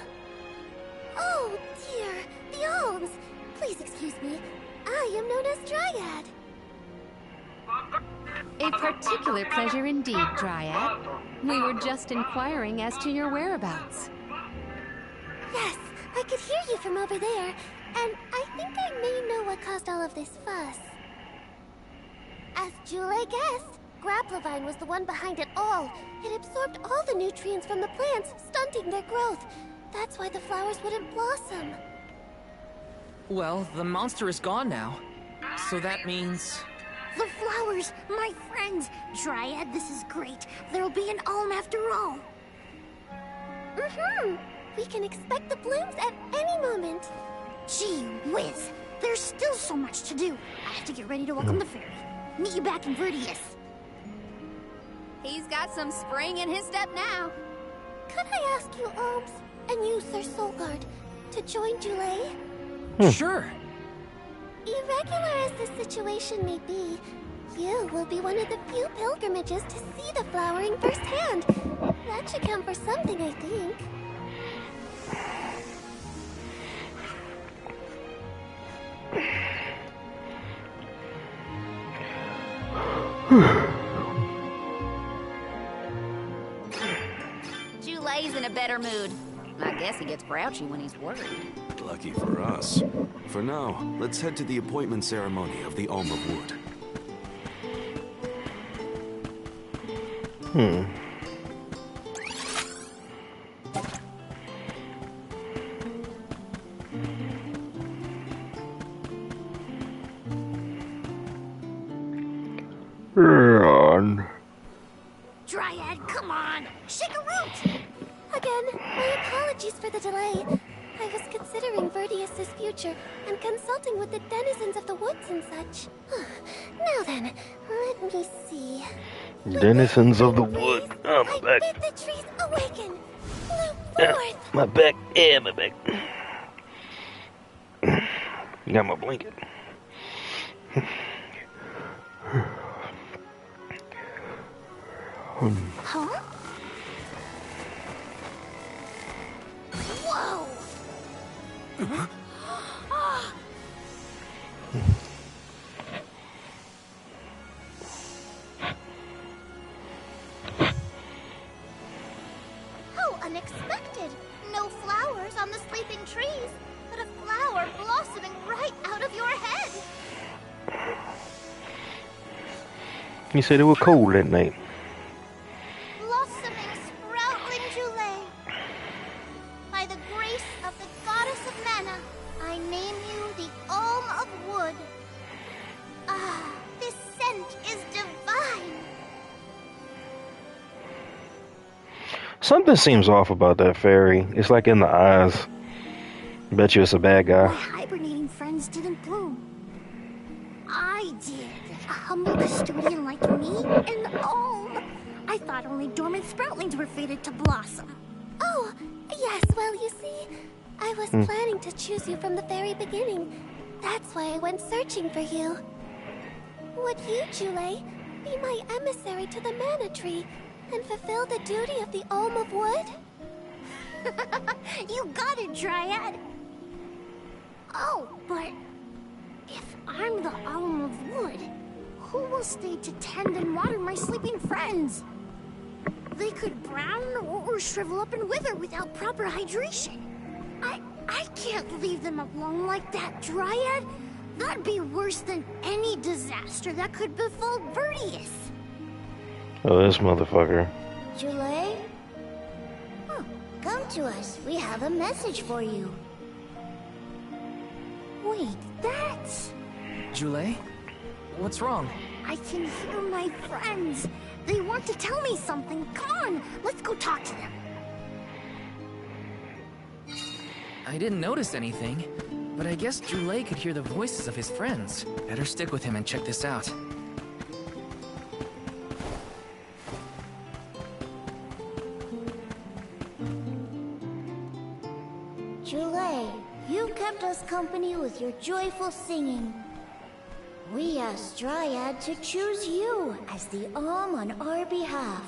Oh, dear. The Alms. Please excuse me. I am known as Dryad. A particular pleasure indeed, Dryad. We were just inquiring as to your whereabouts. Yes, I could hear you from over there, and I think I may know what caused all of this fuss. As Jule guessed, Grapplevine was the one behind it all. It absorbed all the nutrients from the plants, stunting their growth. That's why the flowers wouldn't blossom. Well, the monster is gone now. So that means... The flowers, my friends. Dryad, this is great. There'll be an alm after all. We can expect the blooms at any moment. Gee whiz. There's still so much to do. I have to get ready to welcome the fairy. Meet you back in Vertius. He's got some spring in his step now. Could I ask you, Alms, and you, Sir Solgard, to join Julay? Sure. Irregular as the situation may be, you will be one of the few pilgrimages to see the flowering firsthand. That should count for something, I think. Julay's in a better mood. I guess he gets grouchy when he's worried. Lucky for us. For now, let's head to the appointment ceremony of the Alm of Wood. Dryad, come on! Shake a root! Again, my apologies for the delay. I was considering Vertius's future and consulting with the denizens of the woods and such. Now then, let me see. Denizens of the wood. Oh, my back. I bid the trees awaken. Bloom forth. My back. Yeah, my back. You got my blanket. Huh? Whoa! How unexpected! No flowers on the sleeping trees, but a flower blossoming right out of your head! You said it was cold that night. Blossoming, sproutling Julay. By the grace of the goddess of mana, I name you the Alm of Wood. Ah, this scent is divine. Something seems off about that fairy. It's like in the eyes. Bet you it's a bad guy. My hibernating friends didn't bloom. I did. A humble custodian like me, an alm. I thought only dormant sproutlings were fated to blossom. Oh, yes, well, you see, I was planning to choose you from the very beginning. That's why I went searching for you. Would you, Julay, be my emissary to the mana tree and fulfill the duty of the Alm of Wood? You got it, Dryad. Oh, but if I'm the Alm of Wood, who will stay to tend and water my sleeping friends? They could brown or shrivel up and wither without proper hydration. I can't leave them alone like that, Dryad. That'd be worse than any disaster that could befall Vertius. Oh, this motherfucker. Julay? Oh, come to us. We have a message for you. Wait, that's... Julay? What's wrong? I can hear my friends. They want to tell me something. Come on, let's go talk to them. I didn't notice anything, but I guess Julay could hear the voices of his friends. Better stick with him and check this out. Julay, you kept us company with your joyful singing. We asked Dryad to choose you as the Alm on our behalf.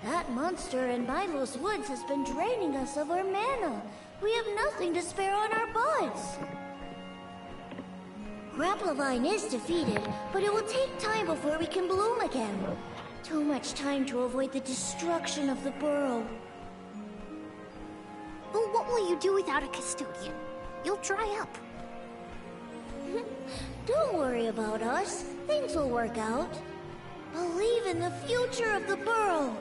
That monster in Milo's woods has been draining us of our mana. We have nothing to spare on our buds. Grapplevine is defeated, but it will take time before we can bloom again. Too much time to avoid the destruction of the burrow. Well, what will you do without a custodian? You'll dry up. Don't worry about us. Things will work out. Believe in the future of the burrow.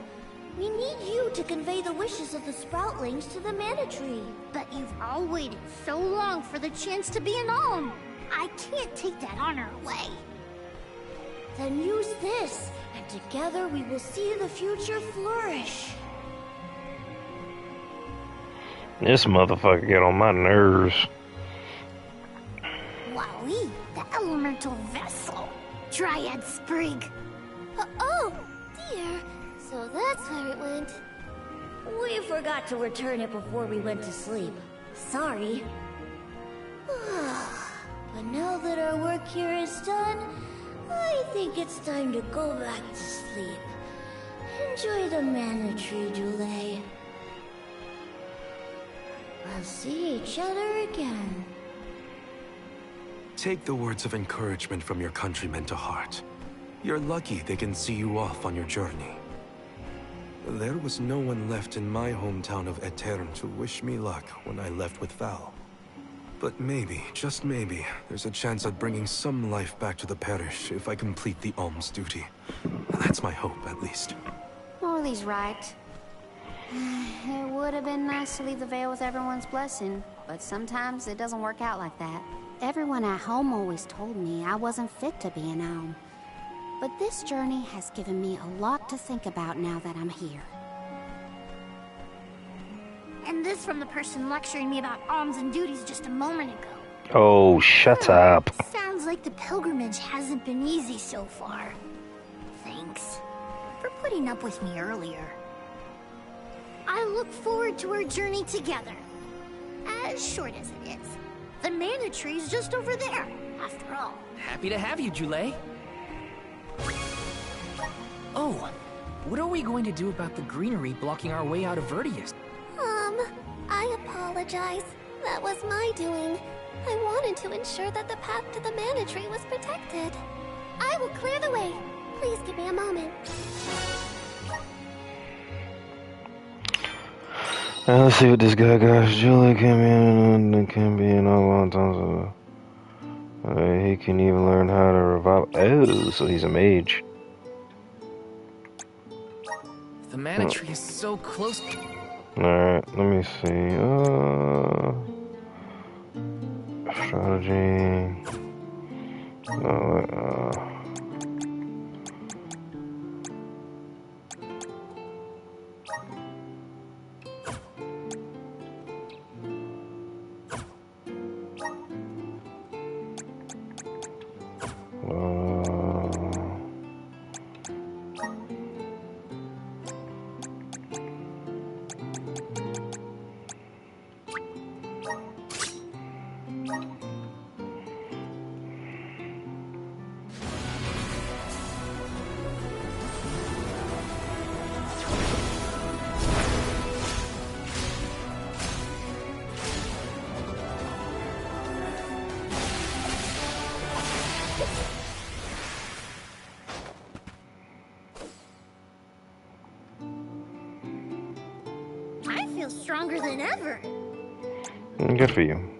We need you to convey the wishes of the Sproutlings to the Mana Tree. But you've all waited so long for the chance to be an Alm. I can't take that honor away. Then use this, and together we will see the future flourish. This motherfucker get on my nerves. Wowee, the elemental vessel. Dryad Sprig. Oh, dear. So that's where it went. We forgot to return it before we went to sleep. Sorry. But now that our work here is done, I think it's time to go back to sleep. Enjoy the Mana Tree, Dule. We'll see each other again. Take the words of encouragement from your countrymen to heart. You're lucky they can see you off on your journey. There was no one left in my hometown of Etern to wish me luck when I left with Val. But maybe, just maybe, there's a chance at bringing some life back to the parish if I complete the alms duty. That's my hope, at least. Morley's right. It would have been nice to leave the veil with everyone's blessing, but sometimes it doesn't work out like that. Everyone at home always told me I wasn't fit to be an Alm. But this journey has given me a lot to think about now that I'm here. And this from the person lecturing me about alms and duties just a moment ago. Oh, shut up. Sounds like the pilgrimage hasn't been easy so far. Thanks for putting up with me earlier. I look forward to our journey together. As short as it is. The Mana Tree's just over there, after all. Happy to have you, Jule. Oh, what are we going to do about the greenery blocking our way out of Verdius? I apologize. That was my doing. I wanted to ensure that the path to the Mana Tree was protected. I will clear the way. Please give me a moment. Now let's see what this guy got. Julie can be in all times. He can even learn how to revive. Oh, so he's a mage. The Mana Tree is so close. Alright, let me see. Strategy. I feel stronger than ever. Good for you.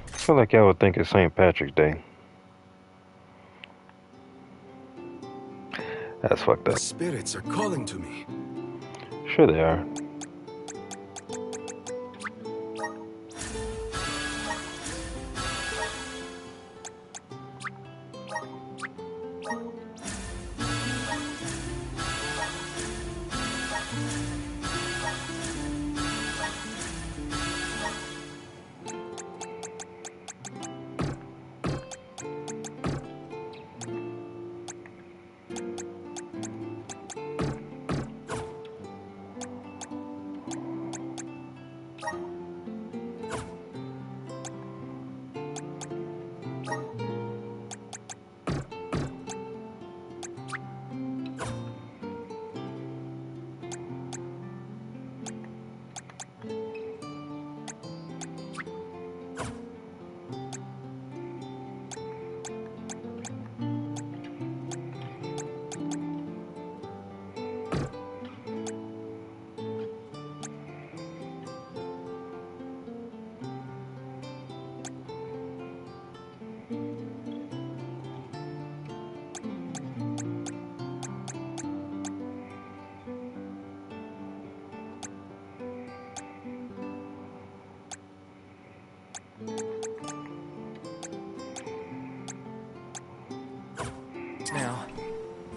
I feel like y'all would think it's St. Patrick's Day. That's fucked up. The spirits are calling to me. Sure they are.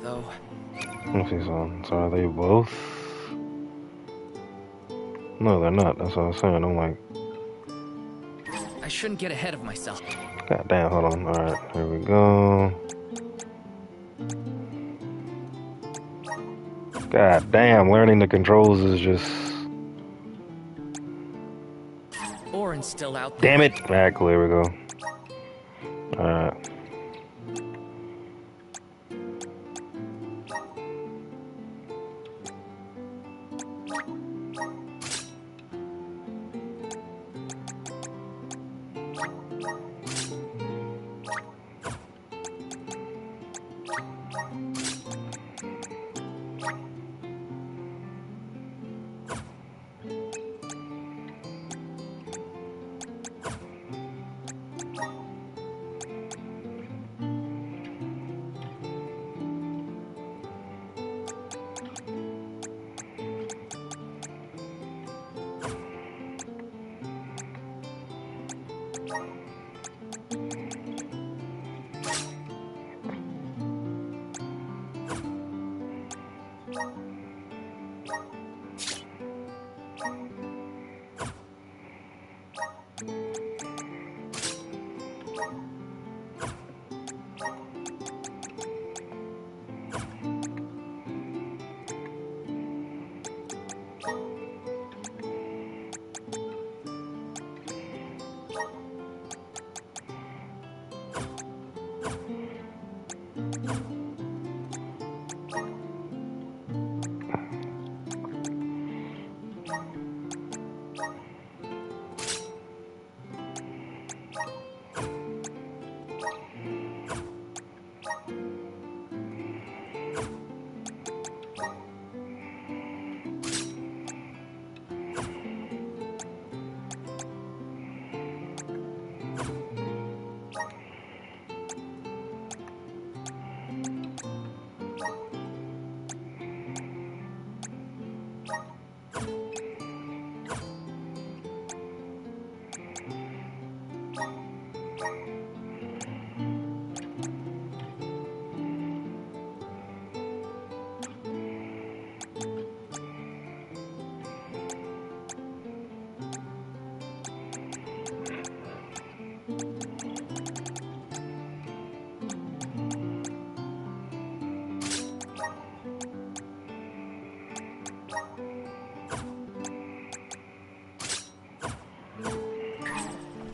though. Let me see something. So are they both? No, they're not. That's what I'm saying. I'm like, I shouldn't get ahead of myself. God damn, hold on. Alright, here we go. God damn, learning the controls is just... Orin's still out there. Damn it! Alright, cool, here we go. Alright.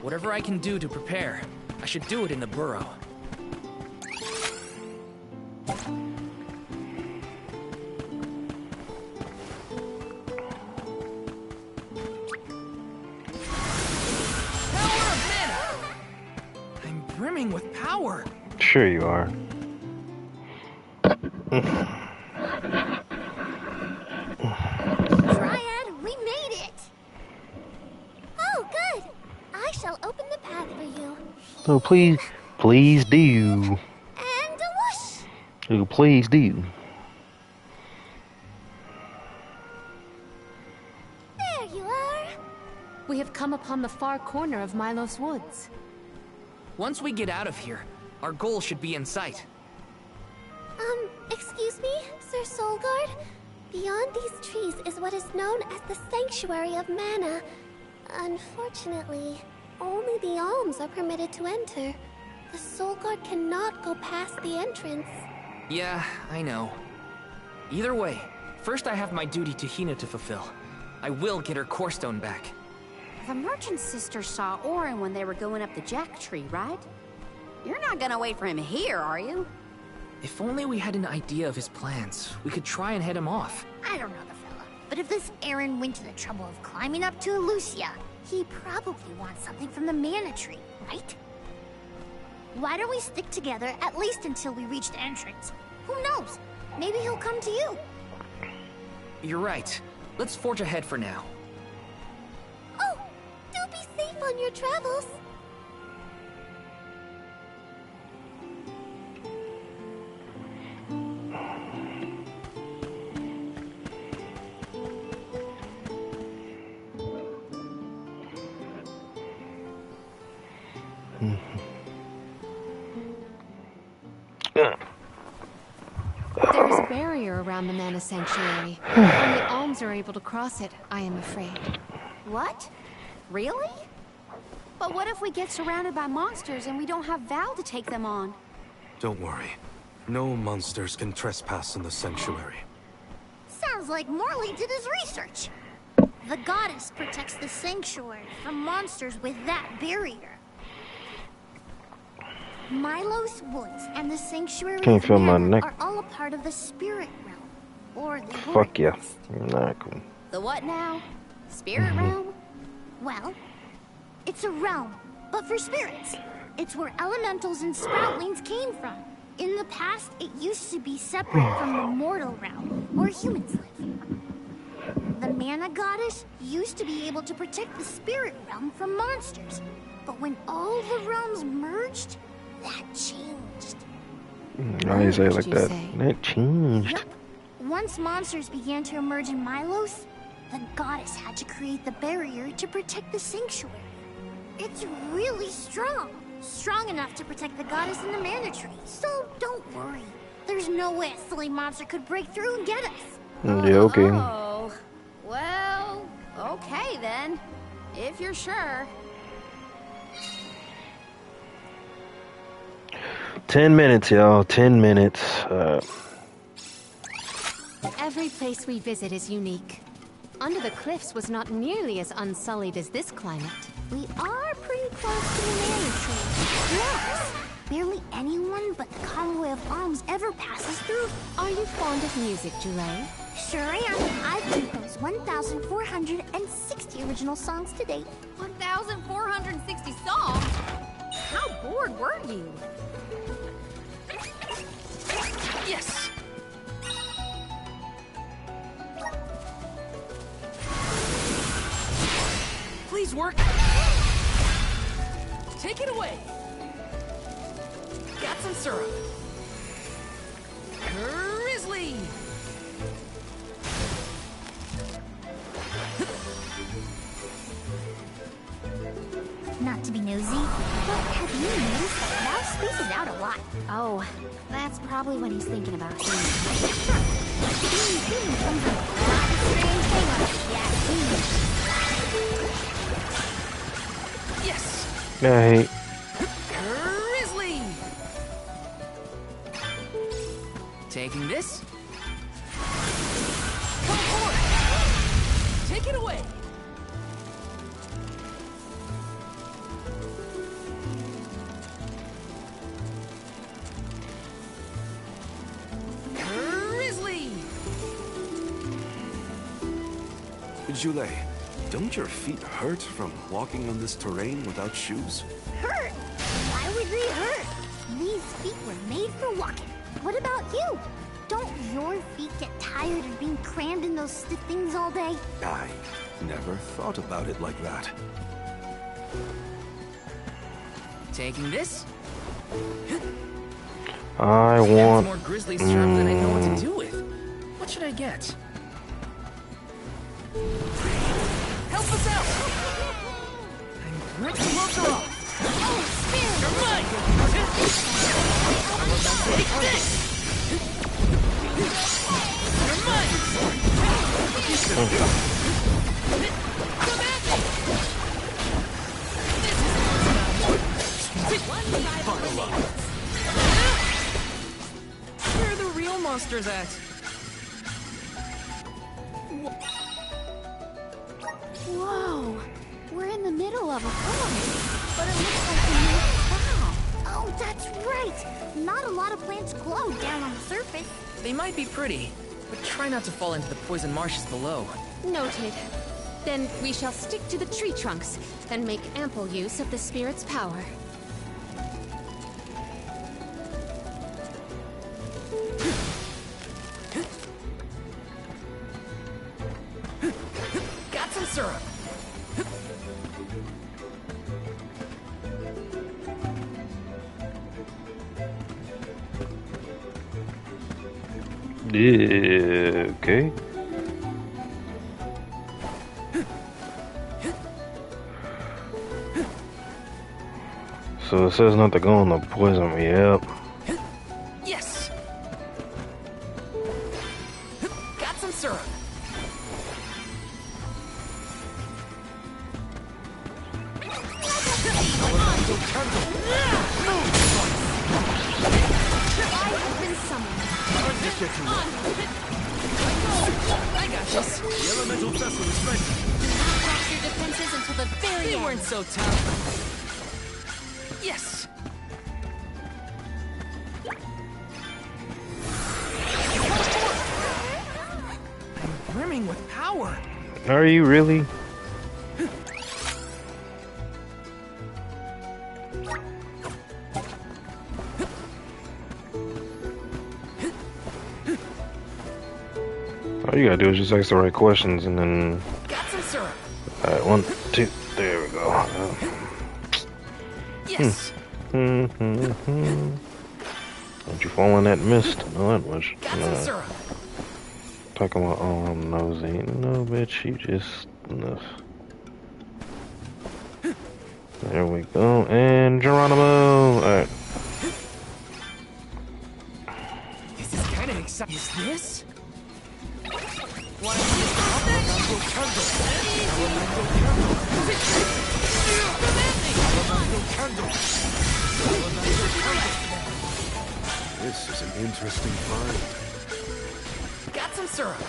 Whatever I can do to prepare, I should do it in the burrow. Power of mana! I'm brimming with power. Sure you are. Dryad, we made it! Oh, good! I shall open the path for you. Oh, please, please do. And a whoosh! Oh, please do. There you are! We have come upon the far corner of Milos Woods. Once we get out of here, our goal should be in sight. Excuse me, Sir Solgard? Beyond these trees is what is known as the Sanctuary of Mana. Unfortunately, only the alms are permitted to enter. The Solgard cannot go past the entrance. Yeah, I know. Either way, first I have my duty to Hina to fulfill. I will get her core stone back. The merchant sister saw Orin when they were going up the jack tree, right? You're not gonna wait for him here, are you? If only we had an idea of his plans, we could try and head him off. I don't know the fella, but if this Aaron went to the trouble of climbing up to Lucia, he probably wants something from the mana tree, right? Why don't we stick together at least until we reach the entrance? Who knows? Maybe he'll come to you. You're right. Let's forge ahead for now. Oh, do be safe on your travels. a barrier around the Mana Sanctuary. Only alms are able to cross it, I am afraid. What? Really? But what if we get surrounded by monsters and we don't have Val to take them on? Don't worry. No monsters can trespass in the sanctuary. Sounds like Morley did his research. The goddess protects the sanctuary from monsters with that barrier. Milo's woods and the sanctuary Can't feel my Mana neck. are all a part of the spirit realm. Or they were. Fuck yeah. Nah, cool. The what now? Spirit realm? Well, it's a realm, but for spirits. It's where elementals and sproutlings came from. In the past, it used to be separate from the mortal realm, where humans live. The Mana Goddess used to be able to protect the spirit realm from monsters. But when all the realms merged, that changed. Why you say it like Did you that? say? That changed. Yep. Once monsters began to emerge in Milos, the goddess had to create the barrier to protect the sanctuary. It's really strong. Strong enough to protect the goddess and the mana tree. So don't worry. There's no way a silly monster could break through and get us. Yeah, okay. Oh. Well, okay then. If you're sure. 10 minutes, y'all. 10 minutes. Every place we visit is unique. Under the Cliffs was not nearly as unsullied as this climate. We are pretty close to the mana tree. Yes. Barely anyone but the convoy of alms ever passes through. Are you fond of music, Julay? Sure I am. I've composed 1,460 original songs to date. 1,460 songs? How bored were you? Yes! Please work. Take it away. Got some syrup. Grizzly. Not to be nosy, but have you noticed that Val spaces out a lot? Oh, that's probably what he's thinking about. Being human comes with a lot of strange hang-ups. Yes. Hey. Grizzly. Taking this. Come forward. Take it away. Julie, don't your feet hurt from walking on this terrain without shoes? Hurt? Why would they hurt? These feet were made for walking. What about you? Don't your feet get tired of being crammed in those stiff things all day? I never thought about it like that. Taking this. I That's want. more grizzly syrup than I know what to do with. What should I get? Help us out! I'm going to close her off. Oh, Spirit! You're mine! Take this! You're mine! Come at me! This is buckle up. Where are the real monsters at? Whoa! We're in the middle of a forest, but it looks like we moved fast. Oh, that's right! Not a lot of plants glow down on the surface. They might be pretty, but try not to fall into the poison marshes below. Noted. Then we shall stick to the tree trunks and make ample use of the spirit's power. Got some syrup. Yeah, okay. So it says not to go on the poison. Yep. Yes. some syrup. I got this. The elemental vessel is ready. Do not drop your defenses until the very They end. weren't so tough. Yes. I'm brimming with power. Are you really? All you gotta do is just ask the right questions and then... Got some syrup. Alright, 1, 2, there we go. Yes. Don't you fall in that mist? No, that much. Got some syrup. Talking about, oh, I'm nosy. No, bitch, you just... No. There we go. And Geronimo! Alright. This is kind of exciting. Is this? Want to see this elemental candle? This is an interesting find. Got some syrup.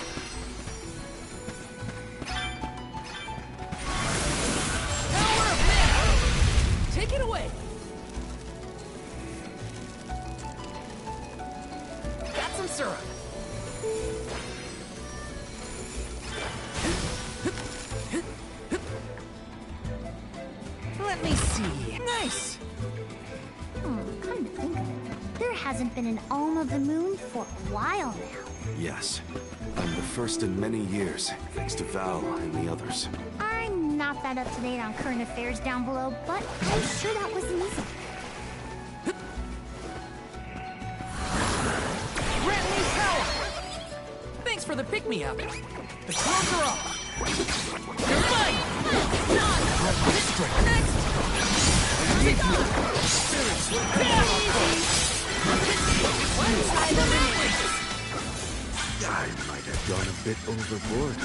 Power of man! Take it away. Got some syrup. Let me see. Nice. Come to think of it, there hasn't been an Alm of the Moon for a while now. Yes. I'm the first in many years, thanks to Val and the others. I'm not that up to date on current affairs down below, but I'm sure that wasn't easy. Grant me power. Thanks for the pick-me-up. The clothes are off. You're mine. Next. I might have gone a bit overboard.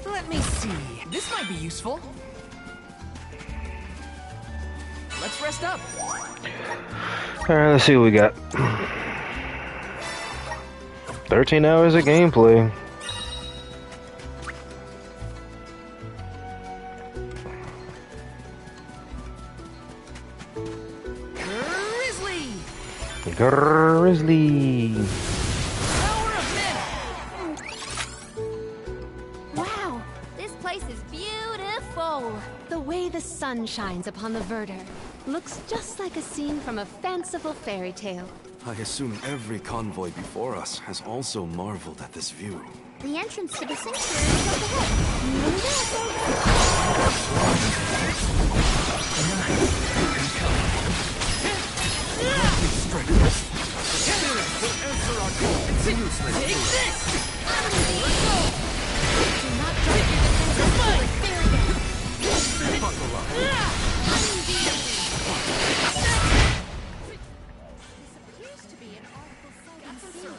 Let me see. This might be useful. Let's rest up. Alright, let's see what we got. 13 hours of gameplay. Grizzly! Power of men! Wow, this place is beautiful. The way the sun shines upon the verdure looks just like a scene from a fanciful fairy tale. I assume every convoy before us has also marveled at this view. The entrance to the sanctuary is up ahead. Take this! Do not drop your defenses until the very end. Buckle up. This appears to be an article citing.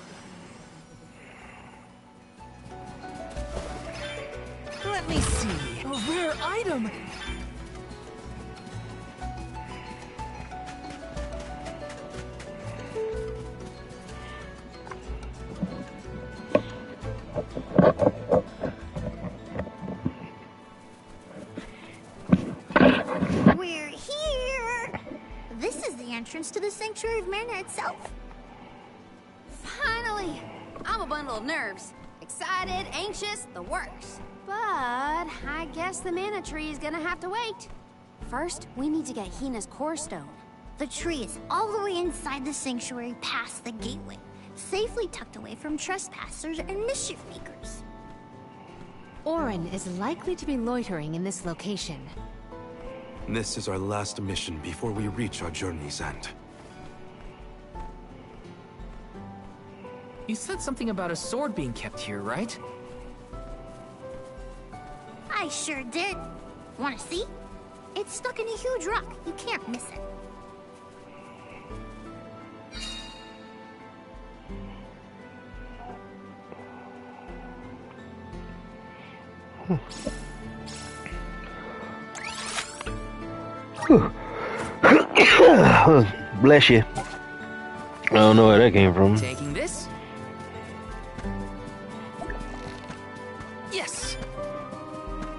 Let me see. A rare item. We're here! This is the entrance to the Sanctuary of Mana itself. Finally! I'm a bundle of nerves. Excited, anxious, the works. But I guess the mana tree is gonna have to wait. First, we need to get Hina's core stone. The tree is all the way inside the sanctuary past the gateway, safely tucked away from trespassers and mischief makers. Orin is likely to be loitering in this location. This is our last mission before we reach our journey's end. You said something about a sword being kept here, right? I sure did. Want to see? It's stuck in a huge rock. You can't miss it. Bless you. I don't know where that came from. Taking this? Yes!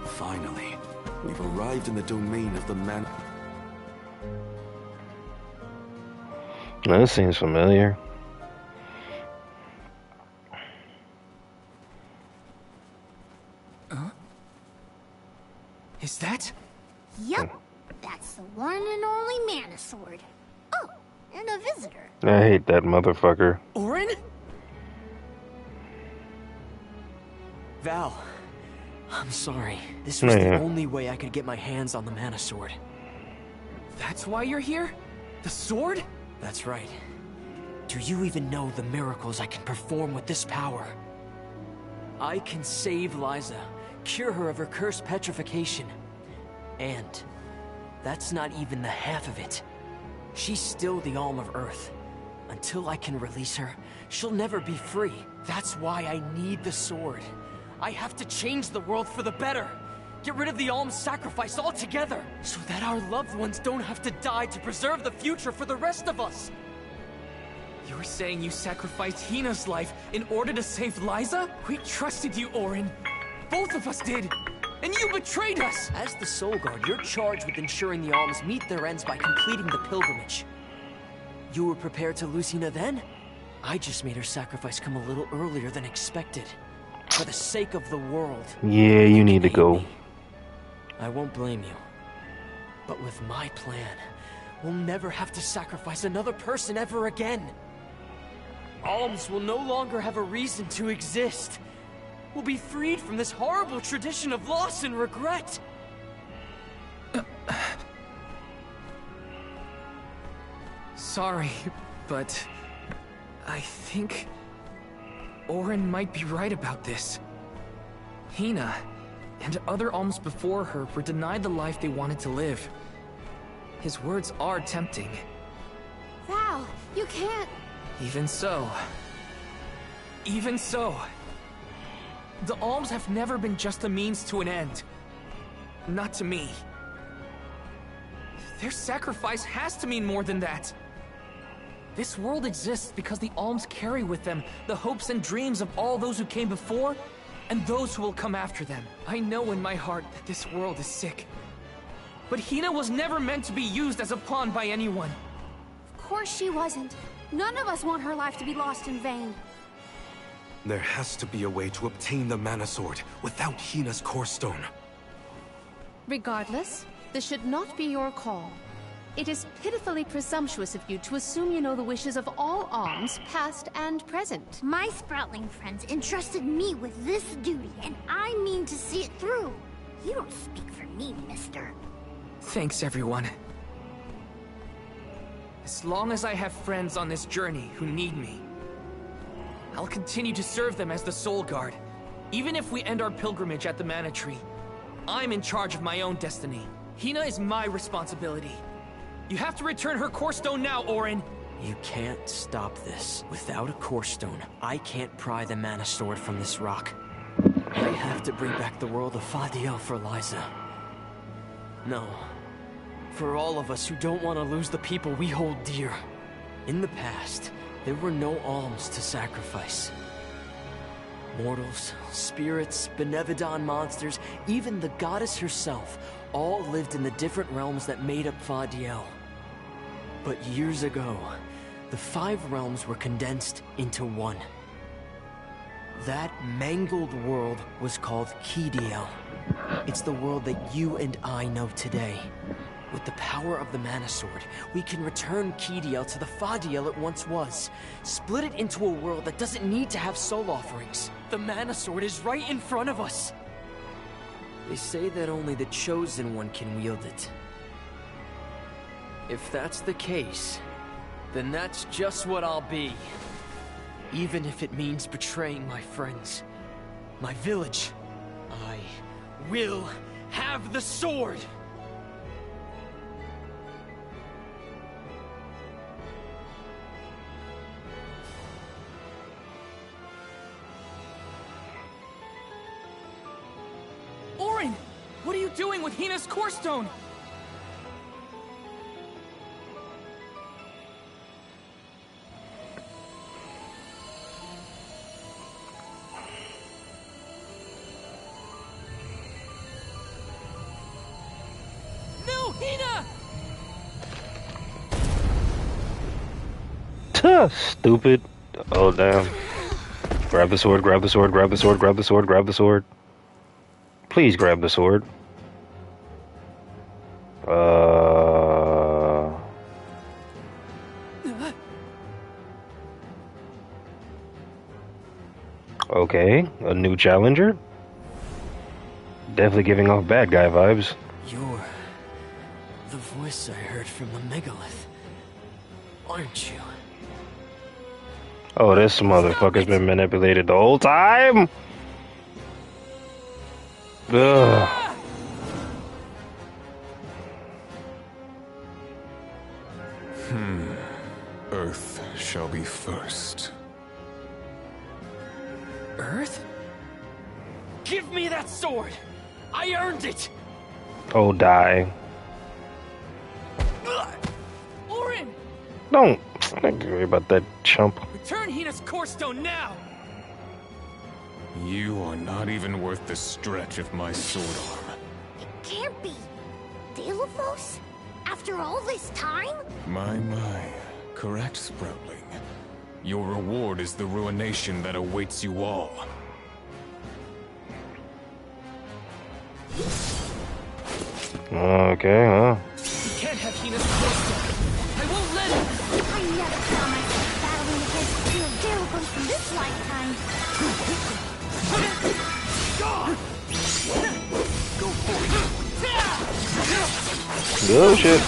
Finally, we've arrived in the domain of the man. That seems familiar. Huh? Is that? Yep, that's the one and only Mana Sword. Oh, and a visitor. I hate that motherfucker. Orin? Val, I'm sorry. This was the only way I could get my hands on the Mana Sword. That's why you're here? The sword? That's right. Do you even know the miracles I can perform with this power? I can save Liza, cure her of her cursed petrification. And that's not even the half of it. She's still the Alm of Earth. Until I can release her, she'll never be free. That's why I need the sword. I have to change the world for the better. Get rid of the Alm's sacrifice altogether, so that our loved ones don't have to die to preserve the future for the rest of us. You're saying you sacrificed Hina's life in order to save Liza? We trusted you, Orin. Both of us did. And you betrayed us! As the Soul Guard, you're charged with ensuring the Alms meet their ends by completing the pilgrimage. You were prepared to lose Hina then? I just made her sacrifice come a little earlier than expected. For the sake of the world. Yeah, you need to go. I won't blame you. But with my plan, we'll never have to sacrifice another person ever again. Alms will no longer have a reason to exist. We'll be freed from this horrible tradition of loss and regret. Sorry, but I think Orin might be right about this. Hina and other alms before her were denied the life they wanted to live. His words are tempting. Val, you can't... Even so. Even so. The alms have never been just a means to an end. Not to me. Their sacrifice has to mean more than that. This world exists because the alms carry with them the hopes and dreams of all those who came before and those who will come after them. I know in my heart that this world is sick. But Hina was never meant to be used as a pawn by anyone. Of course she wasn't. None of us want her life to be lost in vain. There has to be a way to obtain the Mana Sword without Hina's core stone. Regardless, this should not be your call. It is pitifully presumptuous of you to assume you know the wishes of all alms, past and present. My Sproutling friends entrusted me with this duty, and I mean to see it through. You don't speak for me, mister. Thanks, everyone. As long as I have friends on this journey who need me, I'll continue to serve them as the Soul Guard. Even if we end our pilgrimage at the Mana Tree, I'm in charge of my own destiny. Hina is my responsibility. You have to return her core stone now, Orin. You can't stop this. Without a core stone, I can't pry the Mana Sword from this rock. I have to bring back the world of Fadiel for Liza. No. For all of us who don't want to lose the people we hold dear. In the past, there were no alms to sacrifice. Mortals, spirits, Benevodon monsters, even the goddess herself, all lived in the different realms that made up Fadiel. But years ago, the 5 realms were condensed into one. That mangled world was called Kidiel. It's the world that you and I know today. With the power of the Mana Sword, we can return Kidiel to the Fadiel it once was. Split it into a world that doesn't need to have soul offerings. The Mana Sword is right in front of us. They say that only the Chosen One can wield it. If that's the case, then that's just what I'll be. Even if it means betraying my friends, my village, I will have the sword! you doing with Hina's core stone? No, Hina! Stupid. Oh, damn. Grab the sword, grab the sword, grab the sword, grab the sword, grab the sword. Please grab the sword. Okay, a new challenger. Definitely giving off bad guy vibes. You're the voice I heard from the megalith, aren't you? Oh, this motherfucker's been manipulated the whole time. Ugh. Earth shall be first. Earth? Give me that sword! I earned it! Oh, die. Orin! Don't worry about that chump. Return Hina's core stone now! You are not even worth the stretch of my sword arm. It can't be. Delos? After all this time? My. Correct, Sproutling. Your reward is the ruination that awaits you all. Okay, huh? You can't have Hina's core stone. I won't let it! I never saw myself battling against steel Delos from this lifetime. Go for it. Oh, shit.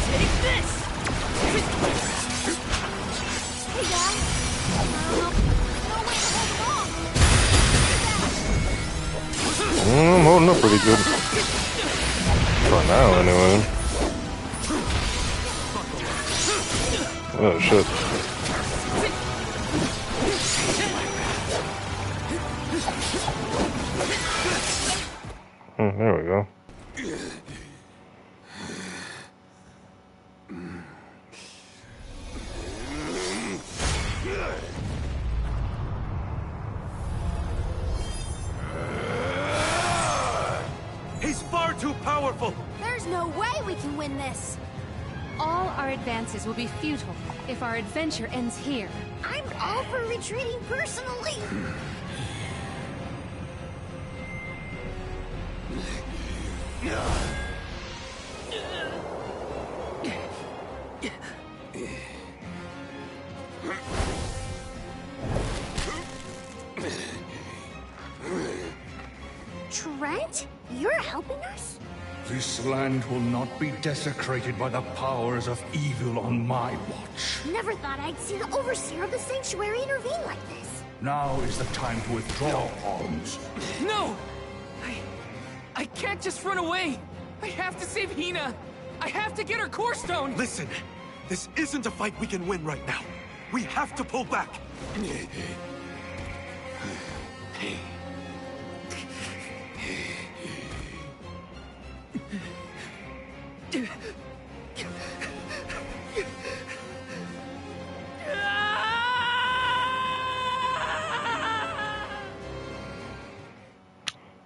Take this! Hey guys, no way to hold them off. I'm holding up pretty good. For now, anyway. Oh, shit. There we go. He's far too powerful! There's no way we can win this. All our advances will be futile if our adventure ends here. I'm all for retreating personally. Trent, you're helping us? This land will not be desecrated by the powers of evil on my watch. Never thought I'd see the overseer of the sanctuary intervene like this. Now is the time to withdraw, pawns. No! I can't just run away! I have to save Hina! I have to get her core stone! Listen, this isn't a fight we can win right now. We have to pull back.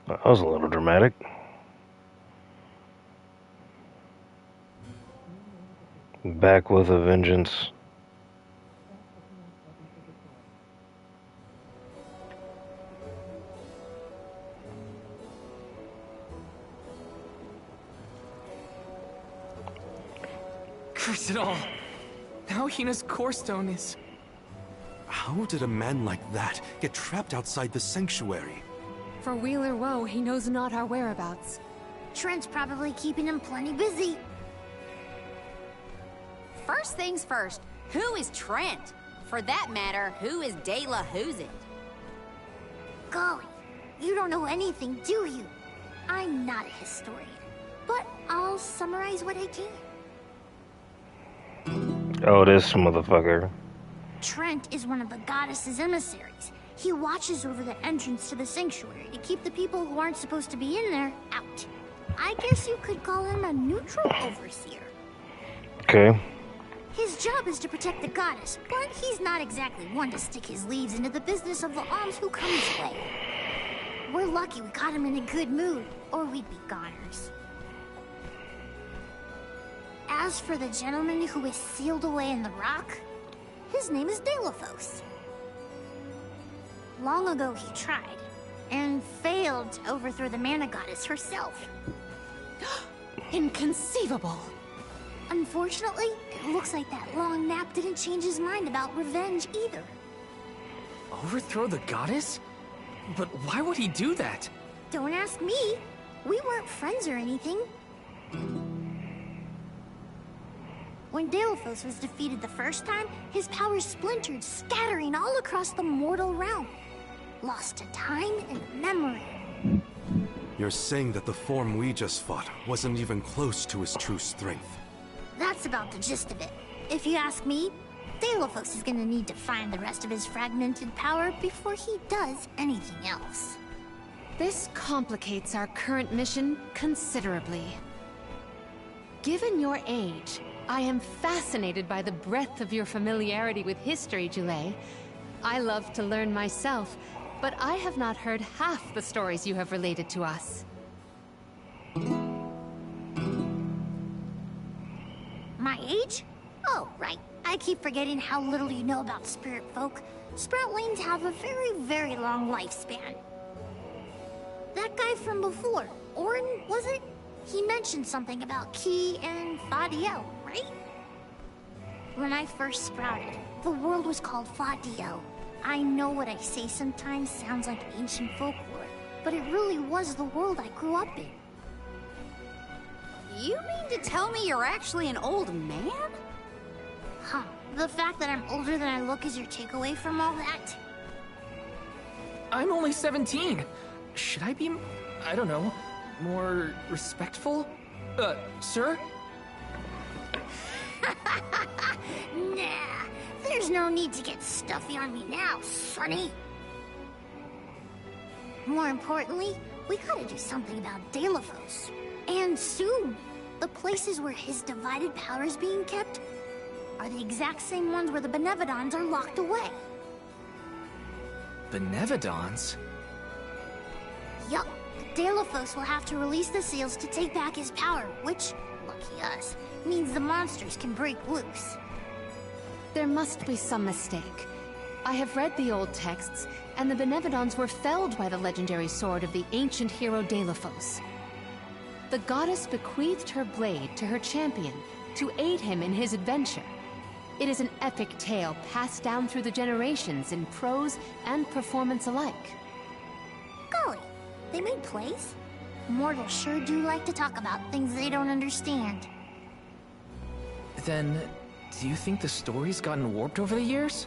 That was a little dramatic. Back with a vengeance. Curse it all. Now Hina's core stone is... How did a man like that get trapped outside the sanctuary? For Wheeler Woe, he knows not our whereabouts. Trent's probably keeping him plenty busy. First things first, who is Trent? For that matter, who is De La Who's it? Golly, you don't know anything, do you? I'm not a historian, but I'll summarize what I can. Oh, this motherfucker. Trent is one of the goddess's emissaries. He watches over the entrance to the sanctuary to keep the people who aren't supposed to be in there out. I guess you could call him a neutral overseer. Okay. His job is to protect the goddess, but he's not exactly one to stick his leaves into the business of the alms who come his way. We're lucky we got him in a good mood, or we'd be goners. As for the gentleman who is sealed away in the rock, his name is Delafos. Long ago he tried, and failed to overthrow the mana goddess herself. Inconceivable! Unfortunately, it looks like that long nap didn't change his mind about revenge either. Overthrow the goddess? But why would he do that? Don't ask me. We weren't friends or anything. When Delafos was defeated the first time, his powers splintered, scattering all across the mortal realm. Lost to time and memory. You're saying that the form we just fought wasn't even close to his true strength? That's about the gist of it. If you ask me, Delafos is gonna need to find the rest of his fragmented power before he does anything else. This complicates our current mission considerably. Given your age, I am fascinated by the breadth of your familiarity with history, Jule. I love to learn myself, but I have not heard half the stories you have related to us. My age? Oh, right. I keep forgetting how little you know about spirit folk. Sproutlings have a very, very long lifespan. That guy from before, Orin, was it? He mentioned something about Key and Fadiel, right? When I first sprouted, the world was called Fadiel. I know what I say sometimes sounds like ancient folklore, but it really was the world I grew up in. You mean to tell me you're actually an old man? Huh. The fact that I'm older than I look is your takeaway from all that? I'm only 17. Should I be, I don't know, more respectful? Sir? Nah, there's no need to get stuffy on me now, Sonny. More importantly, we gotta do something about Delafos. And soon. The places where his divided power is being kept are the exact same ones where the Benevodons are locked away. Benevodons? Yup. Delafos will have to release the seals to take back his power, which, lucky us, means the monsters can break loose. There must be some mistake. I have read the old texts, and the Benevodons were felled by the legendary sword of the ancient hero Delafos. The goddess bequeathed her blade to her champion to aid him in his adventure. It is an epic tale passed down through the generations in prose and performance alike. Golly, they made plays? Mortals sure do like to talk about things they don't understand. Then, do you think the story's gotten warped over the years?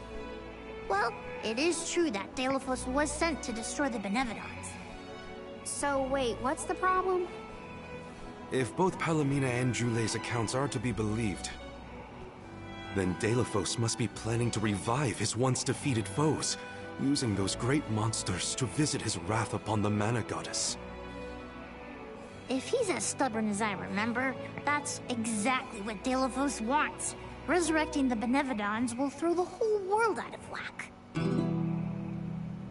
Well, it is true that Delafos was sent to destroy the Benevodons. So wait, what's the problem? If both Palomina and Jule's accounts are to be believed, then Delafos must be planning to revive his once defeated foes, using those great monsters to visit his wrath upon the mana goddess. If he's as stubborn as I remember, that's exactly what Delafos wants. Resurrecting the Benevodons will throw the whole world out of whack.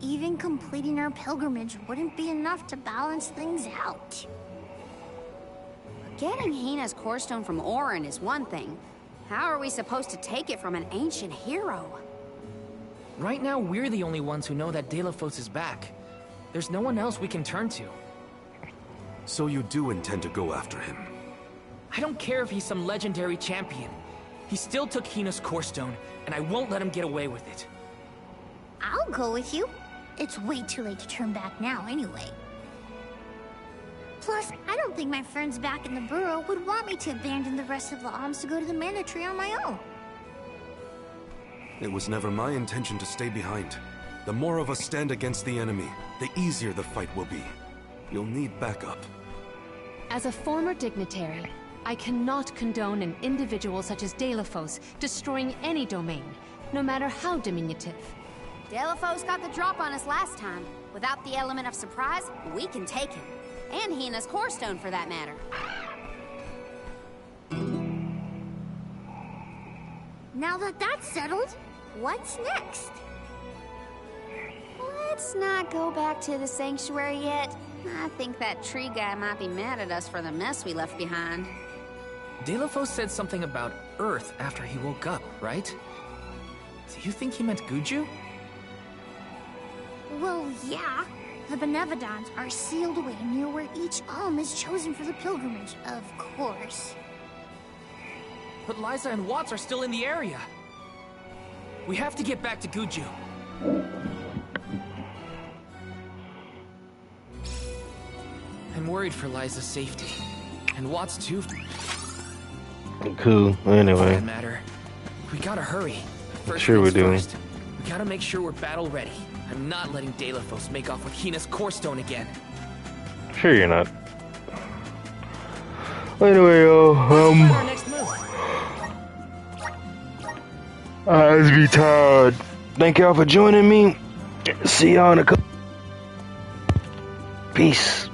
Even completing our pilgrimage wouldn't be enough to balance things out. Getting Hina's core stone from Orin is one thing. How are we supposed to take it from an ancient hero? Right now, we're the only ones who know that Delafos is back. There's no one else we can turn to. So you do intend to go after him? I don't care if he's some legendary champion. He still took Hina's core stone, and I won't let him get away with it. I'll go with you. It's way too late to turn back now anyway. Plus, I don't think my friends back in the burrow would want me to abandon the rest of the alms to go to the mana tree on my own. It was never my intention to stay behind. The more of us stand against the enemy, the easier the fight will be. You'll need backup. As a former dignitary, I cannot condone an individual such as Delafos destroying any domain, no matter how diminutive. Delafos got the drop on us last time. Without the element of surprise, we can take him. And he and his core stone, for that matter. Now that that's settled, what's next? Let's not go back to the sanctuary yet. I think that tree guy might be mad at us for the mess we left behind. Delafos said something about Earth after he woke up, right? Do you think he meant Guju? Well, yeah. The Benevodons are sealed away near where each alm is chosen for the pilgrimage, of course. But Liza and Watts are still in the area. We have to get back to Guju. I'm worried for Liza's safety. And Watts too. Cool. Anyway. Doesn't matter. We gotta hurry. First Sure we do. First, we gotta make sure we're battle ready. I'm not letting Delafos make off with Hina's core stone again. Sure you're not. Anyway, Our next move. Eyes be tired. Thank y'all for joining me. See y'all in a couple. Peace.